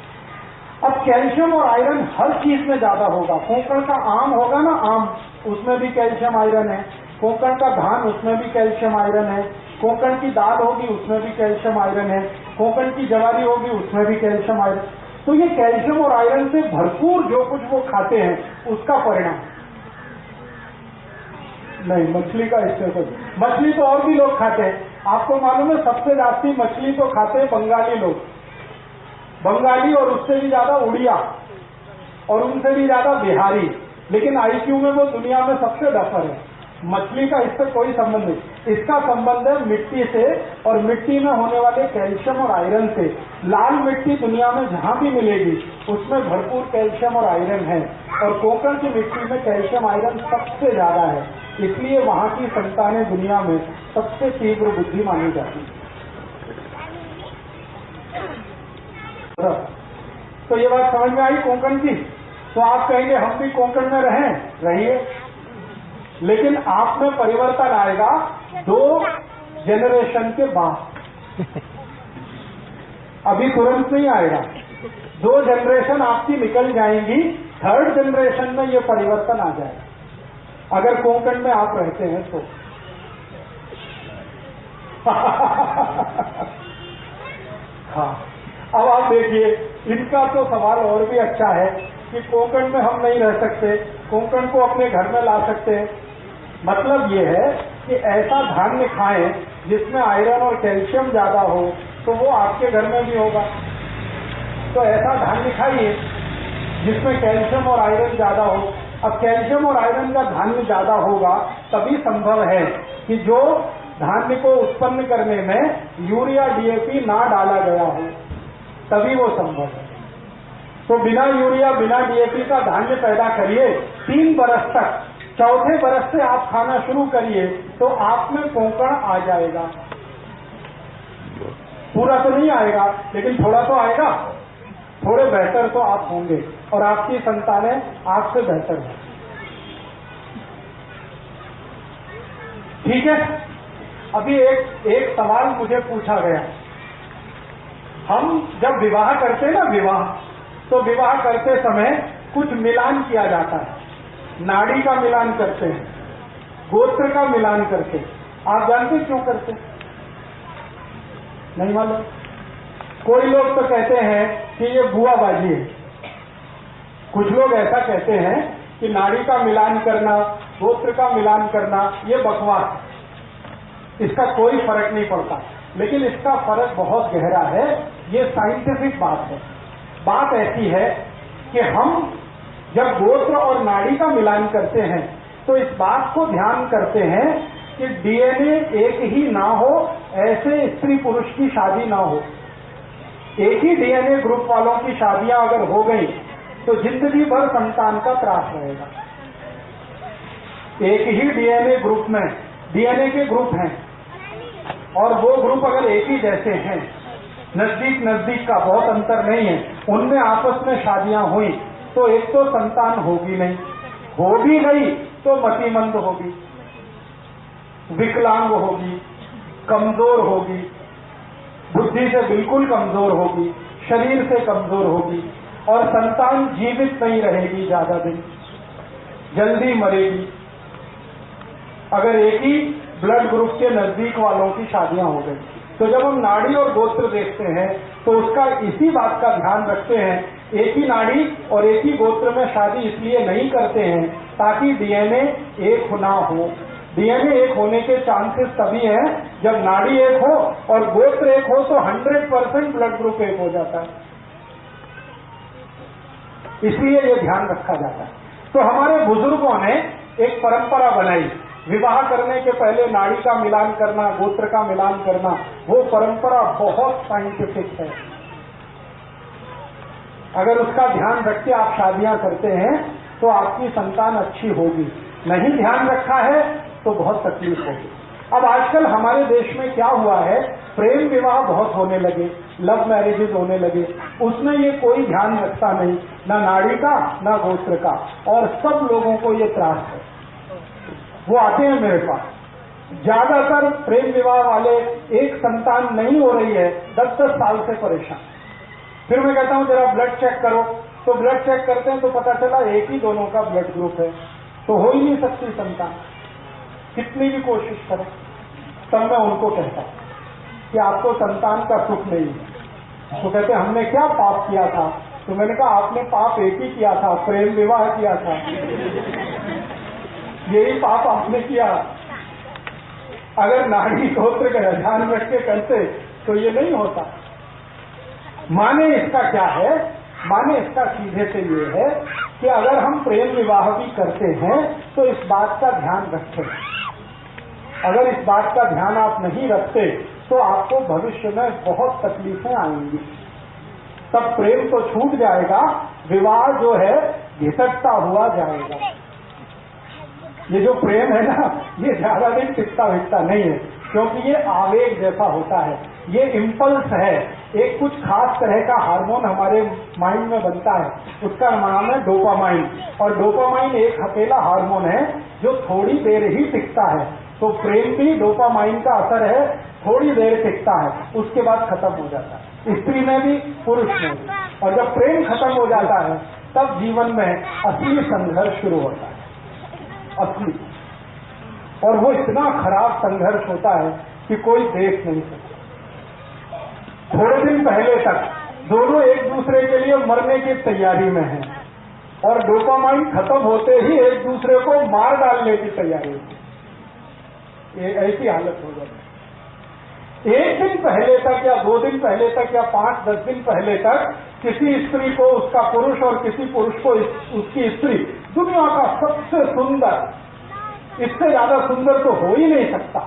अब कैल्शियम और आयरन हर चीज में ज्यादा होगा। कोंकण का आम होगा ना, आम, उसमें भी कैल्शियम आयरन है। कोंकण का धान, उसमें भी कैल्शियम आयरन है। कोंकण की दाल होगी उसमें भी कैल्शियम आयरन है, कोंकण की जवारी होगी उसमें भी कैल्शियम आयरन। तो ये कैल्शियम और आयरन से भरपूर जो कुछ वो खाते हैं उसका परिणाम। नहीं, मछली का इससे कोई, मछली तो और भी लोग खाते हैं। आपको मालूम है सबसे ज्यादा मछली तो खाते हैं बंगाली लोग, बंगाली और उससे भी ज्यादा उड़िया और उनसे भी ज्यादा बिहारी, लेकिन आईक्यू में वो दुनिया में सबसे डफर है। मछली का इससे कोई संबंध नहीं, इसका संबंध है मिट्टी से और मिट्टी में होने वाले कैल्शियम और आयरन से। लाल मिट्टी दुनिया में जहां भी मिलेगी उसमें भरपूर कैल्शियम और आयरन है, और कोंकण की मिट्टी में कैल्शियम आयरन सबसे ज्यादा है, इसलिए वहां की संतानें दुनिया में सबसे तीव्र बुद्धि मानी जाती है। तो ये बात समझ में आई कोंकण की। तो आप कहेंगे हम भी कोंकण में रहिए, लेकिन आप में परिवर्तन आएगा 2 जनरेशन के बाद, अभी तुरंत नहीं आएगा। 2 जनरेशन आपकी निकल जाएंगी, 3rd जनरेशन में ये परिवर्तन आ जाएगा, अगर कोंकण में आप रहते हैं तो। हाँ, अब आप देखिए, इनका तो सवाल और भी अच्छा है कि कोंकण में हम नहीं रह सकते, कोंकण को अपने घर में ला सकते हैं। मतलब ये है कि ऐसा धान्य खाएं जिसमें आयरन और कैल्शियम ज्यादा हो, तो वो आपके घर में भी होगा। तो ऐसा धान्य खाइए जिसमें कैल्शियम और आयरन ज्यादा हो। अब कैल्शियम और आयरन का धान्य ज्यादा होगा तभी संभव है कि जो धान्य को उत्पन्न करने में यूरिया डीएपी ना डाला गया हो, तभी वो संभव है। तो बिना यूरिया बिना डीएपी का धान्य पैदा करिए 3 बरस तक, 4थे बरस से आप खाना शुरू करिए तो आप में कोंकण आ जाएगा। पूरा तो नहीं आएगा लेकिन थोड़ा तो आएगा, थोड़े बेहतर तो आप होंगे और आपकी संतानें आपसे बेहतर हैं। ठीक है। अभी एक सवाल मुझे पूछा गया, हम जब विवाह करते हैं ना, तो विवाह करते समय कुछ मिलान किया जाता है, नाड़ी का मिलान करते हैं, गोत्र का मिलान करते हैं। आप जानते क्यों करते हैं? नहीं मालूम? कोई लोग तो कहते हैं कि ये बुआबाजी है, कुछ लोग ऐसा कहते हैं कि नाड़ी का मिलान करना, गोत्र का मिलान करना ये बकवास, इसका कोई फर्क नहीं पड़ता। लेकिन इसका फर्क बहुत गहरा है, ये साइंटिफिक बात है। बात ऐसी है कि हम जब गोत्र और नाड़ी का मिलान करते हैं तो इस बात को ध्यान करते हैं कि डीएनए एक ही ना हो, ऐसे स्त्री पुरुष की शादी ना हो। एक ही डीएनए ग्रुप वालों की शादियां अगर हो गई तो जिंदगी भर संतान का त्रास रहेगा। एक ही डीएनए ग्रुप में डीएनए के ग्रुप हैं और वो ग्रुप अगर एक ही जैसे हैं, नजदीक का बहुत अंतर नहीं है, उनमें आपस में शादियां हुई तो एक तो संतान होगी नहीं, हो भी गई तो मतिमंद होगी, विकलांग होगी, कमजोर होगी, बुद्धि से बिल्कुल कमजोर होगी, शरीर से कमजोर होगी और संतान जीवित नहीं रहेगी ज्यादा दिन, जल्दी मरेगी। अगर एक ही ब्लड ग्रुप के नजदीक वालों की शादियां हो गई तो जब हम नाड़ी और गोत्र देखते हैं तो उसका इसी बात का ध्यान रखते हैं, एक ही नाड़ी और एक ही गोत्र में शादी इसलिए नहीं करते हैं ताकि डीएनए एक ना हो। डीएनए एक होने के चांसेस तभी हैं जब नाड़ी एक हो और गोत्र एक हो, तो 100% ब्लड ग्रुप एक हो जाता है, इसलिए ये ध्यान रखा जाता है। तो हमारे बुजुर्गों ने एक परंपरा बनाई, विवाह करने के पहले नाड़ी का मिलान करना, गोत्र का मिलान करना, वो परंपरा बहुत साइंटिफिक है। अगर उसका ध्यान रख के आप शादियां करते हैं तो आपकी संतान अच्छी होगी, नहीं ध्यान रखा है तो बहुत तकलीफ होगी। अब आजकल हमारे देश में क्या हुआ है, प्रेम विवाह बहुत होने लगे, लव मैरिजेज होने लगे, उसमें ये कोई ध्यान रखता नहीं, ना नाड़ी का ना गोत्र का, और सब लोगों को ये त्रास है। वो आते हैं मेरे पास, ज्यादातर प्रेम विवाह वाले एक संतान नहीं हो रही है, 10-10 साल से परेशान। फिर मैं कहता हूं जरा ब्लड चेक करो, तो ब्लड चेक करते हैं तो पता चला एक ही दोनों का ब्लड ग्रुप है, तो हो ही नहीं सकती संतान, कितनी भी कोशिश करें। तब मैं उनको कहता कि आपको संतान का सुख नहीं है। तो कहते हमने क्या पाप किया था? तो मैंने कहा आपने पाप एक ही किया था, प्रेम विवाह किया था, यही पाप आपने किया। अगर नाड़ी गोत्र का ध्यान रख के करते तो ये नहीं होता। माने इसका क्या है? माने इसका सीधे से ये है कि अगर हम प्रेम विवाह भी करते हैं तो इस बात का ध्यान रखें। अगर इस बात का ध्यान आप नहीं रखते तो आपको भविष्य में बहुत तकलीफें आएंगी। तब प्रेम तो छूट जाएगा, विवाह जो है घिसटता हुआ जाएगा। ये जो प्रेम है ना, ये ज्यादा दिन टिकता विकता नहीं है, क्योंकि ये आवेग जैसा होता है, ये इम्पल्स है। एक कुछ खास तरह का हार्मोन हमारे माइंड में बनता है, उसका नाम है डोपामाइन। और डोपामाइन एक अकेला हार्मोन है जो थोड़ी देर ही टिकता है। तो प्रेम भी डोपामाइन का असर है, थोड़ी देर टिकता है, उसके बाद खत्म हो जाता है, स्त्री में भी पुरुष में भी। और जब प्रेम खत्म हो जाता है तब जीवन में असली संघर्ष शुरू होता है, असली। और वो इतना खराब संघर्ष होता है कि कोई देख नहीं सकता। थोड़े दिन पहले तक दोनों एक दूसरे के लिए मरने की तैयारी में हैं और डोपामाइन खत्म होते ही एक दूसरे को मार डालने की तैयारी में। ये ऐसी हालत हो जाती है। एक दिन पहले तक या 2 दिन पहले तक या 5-10 दिन पहले तक किसी स्त्री को उसका पुरुष और किसी पुरुष को उसकी स्त्री दुनिया का सबसे सुंदर, इससे ज्यादा सुंदर तो हो ही नहीं सकता।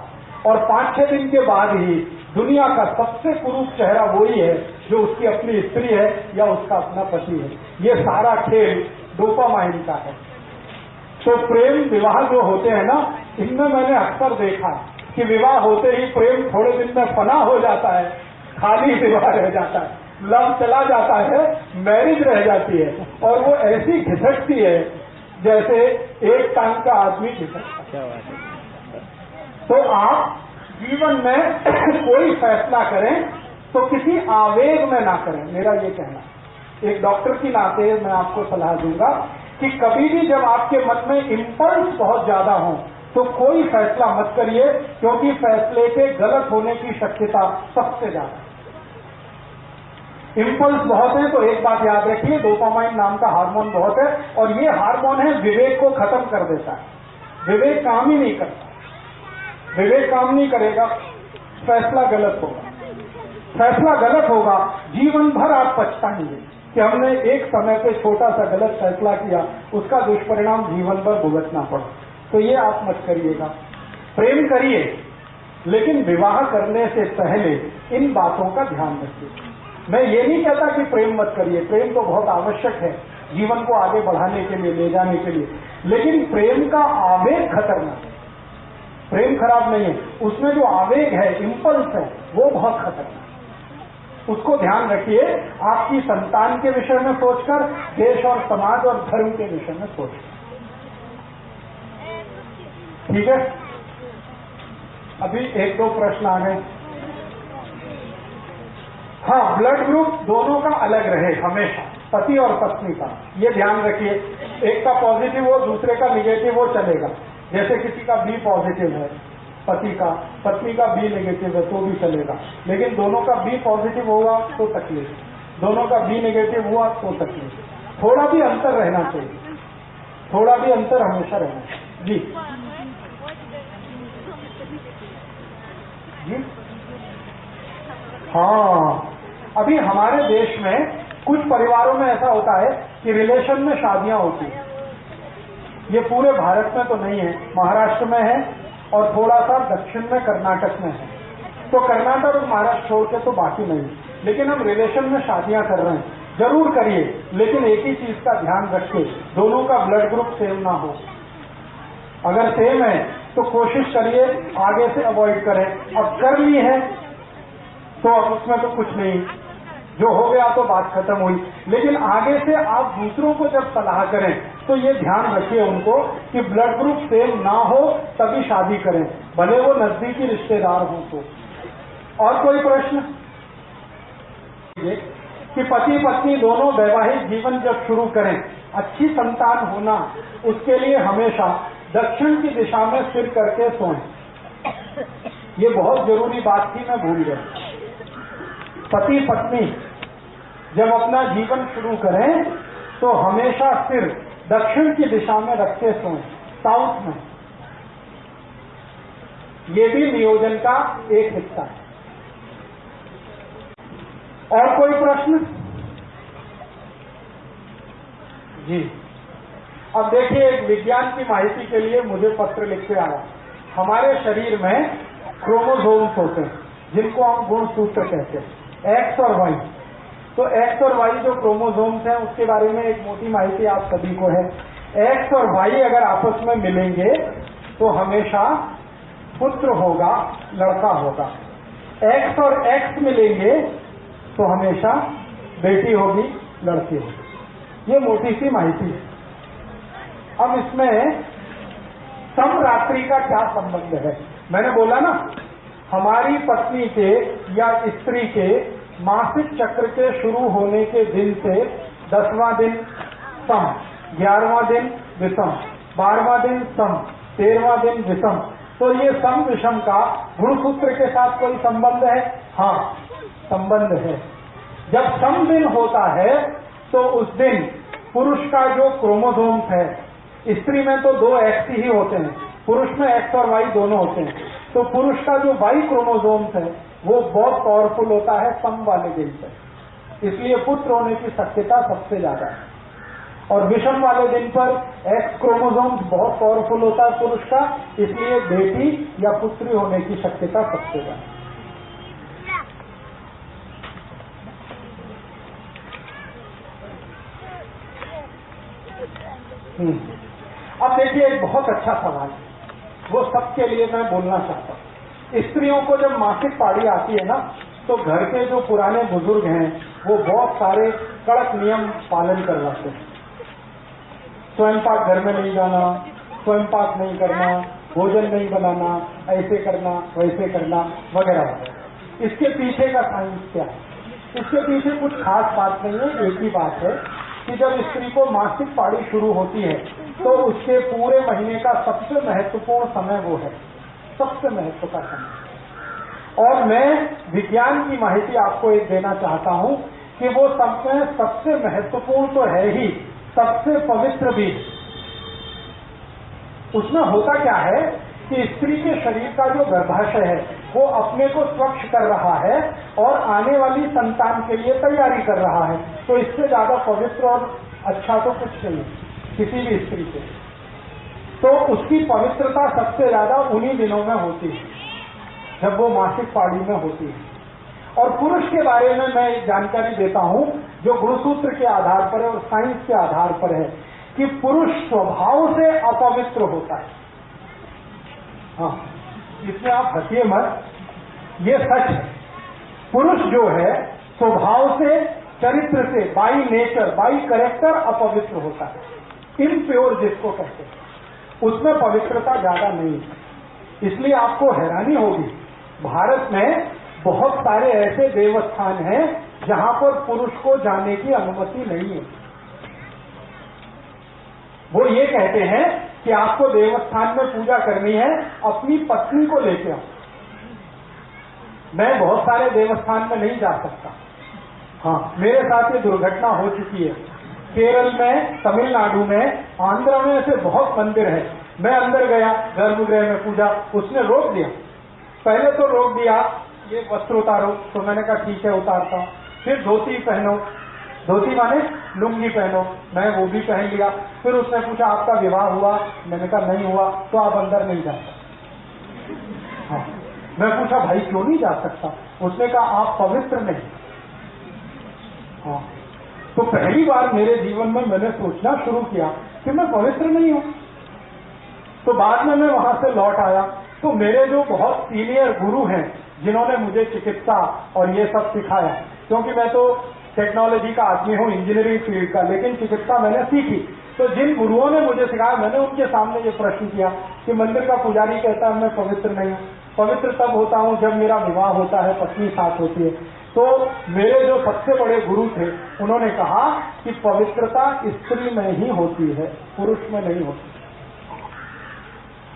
और 5-6 दिन के बाद ही दुनिया का सबसे कुरूप चेहरा वही है जो उसकी अपनी स्त्री है या उसका अपना पति है। ये सारा खेल डोपामाइन का है। तो प्रेम विवाह जो होते हैं ना, इनमें मैंने अक्सर देखा कि विवाह होते ही प्रेम थोड़े दिन में फना हो जाता है, खाली विवाह रह जाता है, लव चला जाता है, मैरिज रह जाती है। और वो ऐसी घिसटती है जैसे एक टांग का आदमी घिसटता है। तो आप जीवन में कोई फैसला करें तो किसी आवेग में ना करें, मेरा ये कहना। एक डॉक्टर की नाते मैं आपको सलाह दूंगा कि कभी भी जब आपके मन में इम्पल्स बहुत ज्यादा हो तो कोई फैसला मत करिए, क्योंकि फैसले के गलत होने की शक्यता सबसे ज्यादा। इम्पल्स बहुत है तो एक बात याद रखिए, डोपामाइन नाम का हार्मोन बहुत है और ये हार्मोन है विवेक को खत्म कर देता है। विवेक काम ही नहीं करता, विवेक काम नहीं करेगा, फैसला गलत होगा। फैसला गलत होगा, जीवन भर आप पछताएंगे कि हमने एक समय पे छोटा सा गलत फैसला किया, उसका दुष्परिणाम जीवन भर भुगतना पड़ा। तो ये आप मत करिएगा। प्रेम करिए, लेकिन विवाह करने से पहले इन बातों का ध्यान रखिए। मैं ये नहीं कहता कि प्रेम मत करिए, प्रेम तो बहुत आवश्यक है जीवन को आगे बढ़ाने के लिए, ले जाने के लिए, लेकिन प्रेम का आवेग खतरनाक है। प्रेम खराब नहीं है, उसमें जो आवेग है, इम्पल्स है, वो बहुत खतरनाक है। उसको ध्यान रखिए, आपकी संतान के विषय में सोचकर, देश और समाज और धर्म के विषय में सोचकर। ठीक है, अभी 1-2 प्रश्न आ गए। हाँ, ब्लड ग्रुप दोनों का अलग रहे हमेशा, पति और पत्नी का, ये ध्यान रखिए। एक का पॉजिटिव हो, दूसरे का निगेटिव हो, चलेगा। जैसे किसी का बी पॉजिटिव है पति का, पत्नी का बी नेगेटिव है तो भी चलेगा, लेकिन दोनों का बी पॉजिटिव होगा तो तकलीफ, दोनों का बी नेगेटिव हुआ तो तकलीफ। थोड़ा भी अंतर रहना चाहिए, थोड़ा भी अंतर हमेशा रहना चाहिए। जी जी हाँ, अभी हमारे देश में कुछ परिवारों में ऐसा होता है कि रिलेशन में शादियां होती हैं। ये पूरे भारत में तो नहीं है, महाराष्ट्र में है और थोड़ा सा दक्षिण में कर्नाटक में है। तो कर्नाटक और महाराष्ट्र छोड़ के तो बाकी नहीं, लेकिन हम रिलेशन में शादियां कर रहे हैं। जरूर करिए, लेकिन एक ही चीज का ध्यान रखिए, दोनों का ब्लड ग्रुप सेम ना हो। अगर सेम है तो कोशिश करिए आगे से अवॉइड करें। अब कर ली है तो अब उसमें तो कुछ नहीं, जो हो गया तो बात खत्म हुई। लेकिन आगे से आप दूसरों को जब सलाह करें तो ये ध्यान रखिए उनको कि ब्लड ग्रुप सेम ना हो तभी शादी करें, भले वो नजदीकी रिश्तेदार हों तो। और कोई प्रश्न? कि पति पत्नी दोनों वैवाहिक जीवन जब शुरू करें, अच्छी संतान होना, उसके लिए हमेशा दक्षिण की दिशा में सिर करके सोएं। ये बहुत जरूरी बात थी, मैं भूल गया। पति पत्नी जब अपना जीवन शुरू करें तो हमेशा सिर दक्षिण की दिशा में रखते सोएं, साउथ में। ये भी नियोजन का एक हिस्सा है। और कोई प्रश्न? जी। अब देखिए, एक विज्ञान की माहिती के लिए मुझे पत्र लिख के आया। हमारे शरीर में क्रोमोसोम्स होते हैं जिनको हम गुणसूत्र कहते हैं, एक्स और वाई। तो एक्स और वाई जो क्रोमोसोम्स हैं उसके बारे में एक मोटी माहिती आप सभी को है। एक्स और वाई अगर आपस में मिलेंगे तो हमेशा पुत्र होगा, लड़का होगा। एक्स और एक्स मिलेंगे तो हमेशा बेटी होगी, लड़की होगी। ये मोटी सी माहिती है। अब इसमें समरात्रि का क्या संबंध है? मैंने बोला ना, हमारी पत्नी के या स्त्री के मासिक चक्र के शुरू होने के दिन से 10वां दिन सम, 11वां दिन विषम, 12वां दिन सम, 13वां दिन विषम। तो ये सम विषम का गुणसूत्र के साथ कोई संबंध है? हाँ, संबंध है। जब सम दिन होता है तो उस दिन पुरुष का जो क्रोमोसोम्स है, स्त्री में तो 2 एक्स ही होते हैं, पुरुष में एक्स और वाई दोनों होते हैं। तो पुरुष का जो वाई क्रोमोसोम्स है वो बहुत पावरफुल होता है सम वाले दिन पर, इसलिए पुत्र होने की शक्यता सबसे ज्यादा है। और विषम वाले दिन पर एक्स क्रोमोसोम्स बहुत पावरफुल होता है पुरुष का, इसलिए बेटी या पुत्री होने की शक्यता सबसे ज्यादा है। अब देखिए, एक बहुत अच्छा सवाल है, वो सबके लिए मैं बोलना चाहता हूँ। स्त्रियों को जब मासिक पाड़ी आती है ना, तो घर के जो पुराने बुजुर्ग हैं वो बहुत सारे कड़क नियम पालन करवाते हैं। स्वयंपाक घर में नहीं जाना, स्वयंपाक नहीं करना, भोजन नहीं बनाना, ऐसे करना, वैसे करना, वगैरह वगैरह। इसके पीछे का साइंस क्या है? इसके पीछे कुछ खास बात नहीं है। एक ही बात है कि जब स्त्री को मासिक पाड़ी शुरू होती है तो उसके पूरे महीने का सबसे महत्वपूर्ण समय वो है, सबसे महत्व का समय। और मैं विज्ञान की माहिती आपको एक देना चाहता हूं कि वो समय सबसे महत्वपूर्ण तो है ही, सबसे पवित्र भी। उसमें होता क्या है कि स्त्री के शरीर का जो गर्भाशय है वो अपने को स्वच्छ कर रहा है और आने वाली संतान के लिए तैयारी कर रहा है। तो इससे ज्यादा पवित्र और अच्छा तो कुछ नहीं है किसी भी स्त्री के। तो उसकी पवित्रता सबसे ज्यादा उन्हीं दिनों में होती है जब वो मासिक पाड़ी में होती है। और पुरुष के बारे में मैं एक जानकारी देता हूं जो गुणसूत्र के आधार पर है और साइंस के आधार पर है कि पुरुष स्वभाव से अपवित्र होता है। हाँ, इसमें आप हंसिए मत, ये सच है। पुरुष जो है स्वभाव से, चरित्र से, बाई नेचर, बाई कैरेक्टर अपवित्र होता है, इम्प्योर जिसको कहते हैं, उसमें पवित्रता ज्यादा नहीं है। इसलिए आपको हैरानी होगी, भारत में बहुत सारे ऐसे देवस्थान हैं जहां पर पुरुष को जाने की अनुमति नहीं है। वो ये कहते हैं कि आपको देवस्थान में पूजा करनी है, अपनी पत्नी को लेके आओ। मैं बहुत सारे देवस्थान में नहीं जा सकता। हाँ, मेरे साथ ये दुर्घटना हो चुकी है। केरल में, तमिलनाडु में, आंध्र में ऐसे बहुत मंदिर है। मैं अंदर गया, गर्भगृह में पूजा, उसने रोक दिया। पहले तो रोक दिया ये वस्त्र उतारो, तो मैंने कहा ठीक है उतारता हूं। फिर धोती पहनो, धोती माने लुंगी पहनो, मैं वो भी पहन लिया। फिर उसने पूछा आपका विवाह हुआ? मैंने कहा नहीं हुआ। तो आप अंदर नहीं जा सकते। हाँ, मैं पूछा भाई क्यों नहीं जा सकता? उसने कहा आप पवित्र नहीं। हाँ, तो पहली बार मेरे जीवन में मैंने सोचना शुरू किया कि मैं पवित्र नहीं हूं। तो बाद में मैं वहां से लौट आया तो मेरे जो बहुत सीनियर गुरु हैं जिन्होंने मुझे चिकित्सा और ये सब सिखाया, क्योंकि मैं तो टेक्नोलॉजी का आदमी हूं, इंजीनियरिंग फील्ड का, लेकिन चिकित्सा मैंने सीखी। तो जिन गुरुओं ने मुझे सिखाया, मैंने उनके सामने ये प्रश्न किया कि मंदिर का पुजारी कहता है मैं पवित्र नहीं हूं। पवित्र तब होता हूं जब मेरा विवाह होता है, पत्नी साथ होती है। तो मेरे जो सबसे बड़े गुरु थे उन्होंने कहा कि पवित्रता स्त्री में ही होती है, पुरुष में नहीं होती।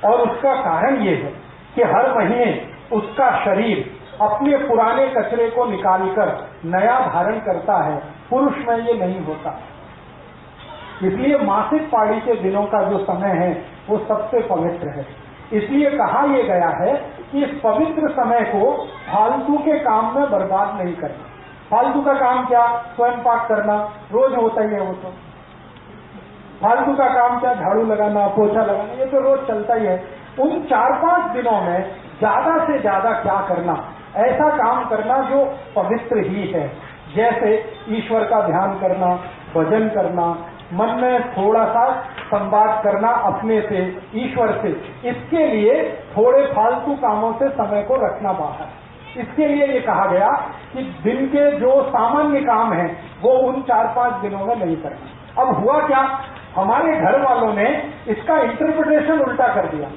और उसका कारण ये है कि हर महीने उसका शरीर अपने पुराने कचरे को निकालकर नया धारण करता है। पुरुष में ये नहीं होता। इसलिए मासिक पाड़ी के दिनों का जो समय है वो सबसे पवित्र है। इसलिए कहा यह गया है कि इस पवित्र समय को फालतू के काम में बर्बाद नहीं करना। फालतू का काम क्या? स्वयं पाक करना रोज होता ही है। वो तो फालतू का काम क्या? झाड़ू लगाना, पोछा लगाना, ये तो रोज चलता ही है। उन 4-5 दिनों में ज्यादा से ज्यादा क्या करना? ऐसा काम करना जो पवित्र ही है, जैसे ईश्वर का ध्यान करना, भजन करना, मन में थोड़ा सा संवाद करना अपने से, ईश्वर से। इसके लिए थोड़े फालतू कामों से समय को रखना बाहर। इसके लिए ये कहा गया कि दिन के जो सामान्य काम हैं वो उन 4-5 दिनों में नहीं करना। अब हुआ क्या? हमारे घर वालों ने इसका इंटरप्रिटेशन उल्टा कर दिया।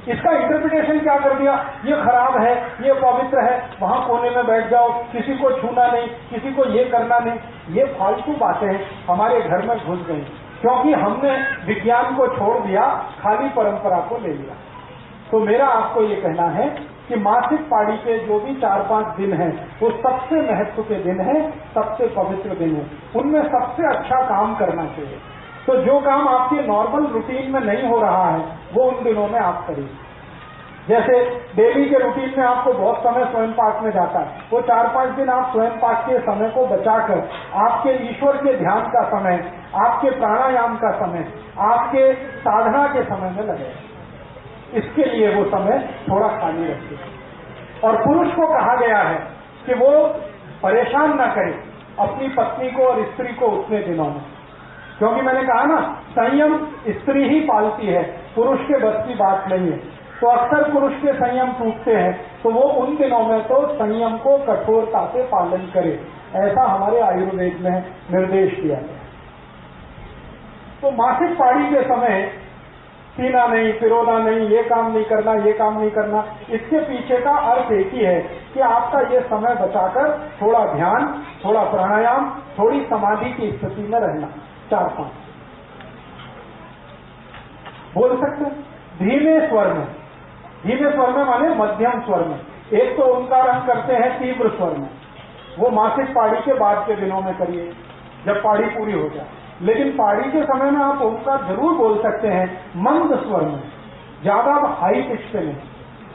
इसका इंटरप्रिटेशन क्या कर दिया? ये खराब है, ये पवित्र है, वहां कोने में बैठ जाओ, किसी को छूना नहीं, किसी को ये करना नहीं। ये फालतू बातें हमारे घर में घुस गई, क्योंकि हमने विज्ञान को छोड़ दिया, खाली परंपरा को ले लिया। तो मेरा आपको ये कहना है कि मासिक पाड़ी के जो भी 4-5 दिन हैं वो सबसे महत्व के दिन हैं, सबसे पवित्र दिन है। उनमें सबसे अच्छा काम करना चाहिए। तो जो काम आपके नॉर्मल रूटीन में नहीं हो रहा है वो उन दिनों में आप करिए। जैसे डेली के रूटीन में आपको बहुत समय स्वयं पाक में जाता है, वो 4-5 दिन आप स्वयं पाक के समय को बचाकर आपके ईश्वर के ध्यान का समय, आपके प्राणायाम का समय, आपके साधना के समय में लगे। इसके लिए वो समय थोड़ा खाली रखिए। और पुरुष को कहा गया है कि वो परेशान ना करे अपनी पत्नी को और स्त्री को उतने दिनों में, क्योंकि मैंने कहा ना, संयम स्त्री ही पालती है, पुरुष के बस की बात नहीं है। तो अक्सर पुरुष के संयम टूटते हैं, तो वो उन दिनों में तो संयम को कठोरता से पालन करे, ऐसा हमारे आयुर्वेद में निर्देश दिया गया। तो मासिक पाड़ी के समय पीना नहीं, फिरोना नहीं, ये काम नहीं करना, ये काम नहीं करना। इसके पीछे का अर्थ एक ही है कि आपका ये समय बचाकर थोड़ा ध्यान, थोड़ा प्राणायाम, थोड़ी समाधि की स्थिति में रहना। 4-5 बोल सकते हैं धीमे स्वर में। धीमे स्वर में माने मध्यम स्वर में। एक तो ओंकार हम करते हैं तीव्र स्वर में, वो मासिक पाड़ी के बाद के दिनों में करिए जब पाड़ी पूरी हो जाए। लेकिन पाड़ी के समय में आप ओंकार जरूर बोल सकते हैं मंद स्वर में, ज्यादा हाई पिच पे नहीं।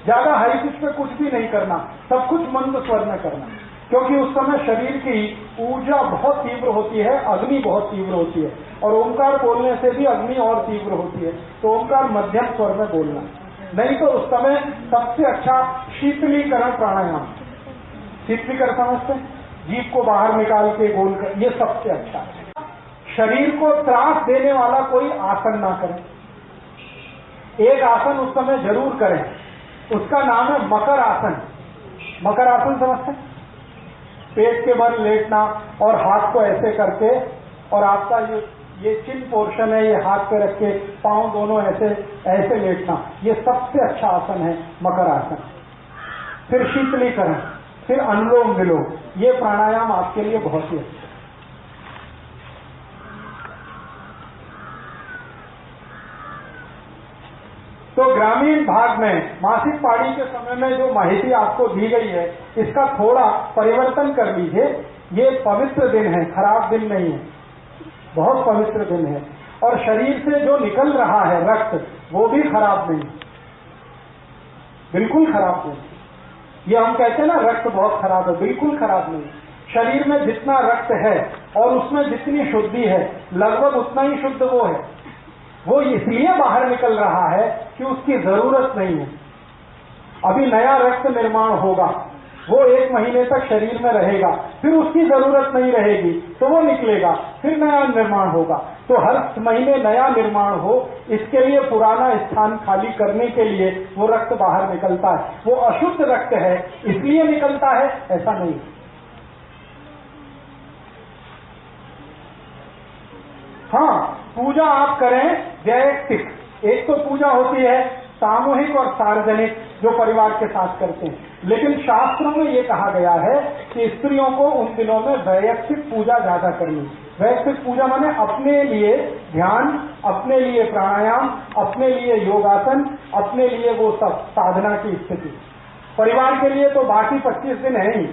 ज्यादा हाई पिच पे कुछ भी नहीं करना, सब कुछ मंद स्वर में करना, क्योंकि उस समय शरीर की ऊर्जा बहुत तीव्र होती है, अग्नि बहुत तीव्र होती है, और ओंकार बोलने से भी अग्नि और तीव्र होती है। तो ओंकार मध्यम स्वर में बोलना। नहीं तो उस समय सबसे अच्छा शीतलीकरण प्राणायाम, शीतलीकरण समझते, जीभ को बाहर निकाल के गोल कर, ये सबसे अच्छा है। शरीर को त्रास देने वाला कोई आसन ना करें। एक आसन उस समय जरूर करें, उसका नाम है मकर आसन। मकर आसन समझते, पेट के बल लेटना और हाथ को ऐसे करके, और आपका ये चिन पोर्शन है, ये हाथ पे रख के पांव दोनों ऐसे ऐसे लेटना, ये सबसे अच्छा आसन है मकर आसन। फिर शीतलीकरण, फिर अनुलोम विलोम, ये प्राणायाम आपके लिए बहुत ही अच्छा। तो ग्रामीण भाग में मासिक पाड़ी के समय में जो माहिती आपको दी गई है, इसका थोड़ा परिवर्तन कर लीजिए। ये पवित्र दिन है, खराब दिन नहीं है, बहुत पवित्र दिन है। और शरीर से जो निकल रहा है रक्त, वो भी खराब नहीं, बिल्कुल खराब नहीं। ये हम कहते हैं ना रक्त बहुत खराब है, बिल्कुल खराब नहीं। शरीर में जितना रक्त है और उसमें जितनी शुद्धि है, लगभग उतना ही शुद्ध वो है। वो इसलिए बाहर निकल रहा है कि उसकी जरूरत नहीं है। अभी नया रक्त निर्माण होगा, वो 1 महीने तक शरीर में रहेगा, फिर उसकी जरूरत नहीं रहेगी, तो वो निकलेगा, फिर नया निर्माण होगा। तो हर महीने नया निर्माण हो, इसके लिए पुराना स्थान खाली करने के लिए वो रक्त बाहर निकलता है। वो अशुद्ध रक्त है इसलिए निकलता है, ऐसा नहीं। हाँ, पूजा आप करें वैयक्तिक। एक तो पूजा होती है सामूहिक और सार्वजनिक, जो परिवार के साथ करते हैं, लेकिन शास्त्रों में ये कहा गया है कि स्त्रियों को उन दिनों में वैयक्तिक पूजा ज्यादा करनी। वैश्विक पूजा माने अपने लिए ध्यान, अपने लिए प्राणायाम, अपने लिए योगासन, अपने लिए वो सब साधना की स्थिति। परिवार के लिए तो बाकी 25 दिन है ही,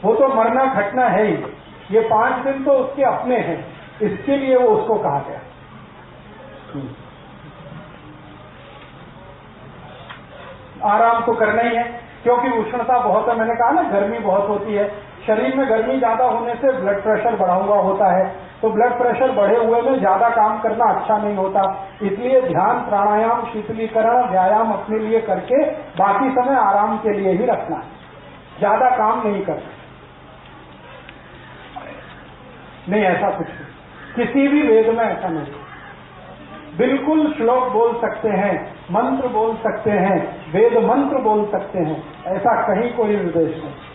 वो तो मरना घटना है ही, ये 5 दिन तो उसके अपने हैं, इसके लिए वो उसको कहा गया। आराम तो करना ही है, क्योंकि उष्णता बहुत है। मैंने कहा ना, गर्मी बहुत होती है, शरीर में गर्मी ज्यादा होने से ब्लड प्रेशर बढ़ा हुआ होता है, तो ब्लड प्रेशर बढ़े हुए में ज्यादा काम करना अच्छा नहीं होता। इसलिए ध्यान, प्राणायाम, शीतलीकरण, व्यायाम अपने लिए करके बाकी समय आराम के लिए ही रखना है, ज्यादा काम नहीं करना। नहीं, ऐसा कुछ नहीं, किसी भी वेद में ऐसा नहीं। बिल्कुल श्लोक बोल सकते हैं, मंत्र बोल सकते हैं, वेद मंत्र बोल सकते हैं, ऐसा कहीं कोई निर्देश नहीं।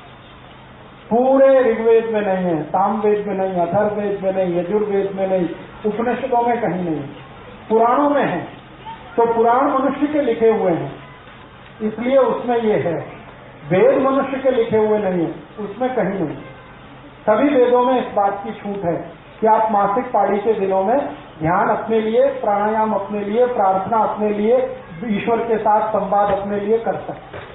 पूरे ऋग्वेद में नहीं है, सामवेद में नहीं, अथर्ववेद में नहीं, यजुर्वेद में नहीं, उपनिषदों में कहीं नहीं, पुराणों में है। तो पुराण मनुष्य के लिखे हुए हैं, इसलिए उसमें ये है। वेद मनुष्य के लिखे हुए नहीं है, उसमें कहीं नहीं। सभी वेदों में इस बात की छूट है कि आप मासिक पाड़ी के दिनों में ध्यान अपने लिए, प्राणायाम अपने लिए, प्रार्थना अपने लिए, ईश्वर के साथ संवाद अपने लिए कर सकते हैं।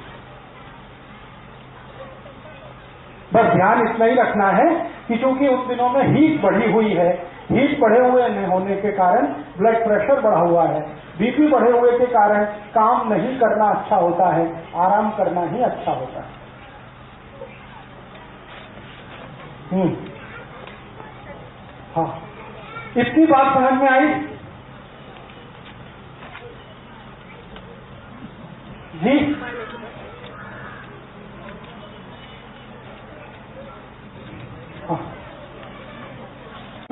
बस ध्यान इतना ही रखना है कि चूंकि उन दिनों में हीट बढ़ी हुई है, हीट बढ़े हुए होने के कारण ब्लड प्रेशर बढ़ा हुआ है, बीपी बढ़े हुए के कारण काम नहीं करना अच्छा होता है, आराम करना ही अच्छा होता है। हाँ, इतनी बात समझ में आई जी? हाँ,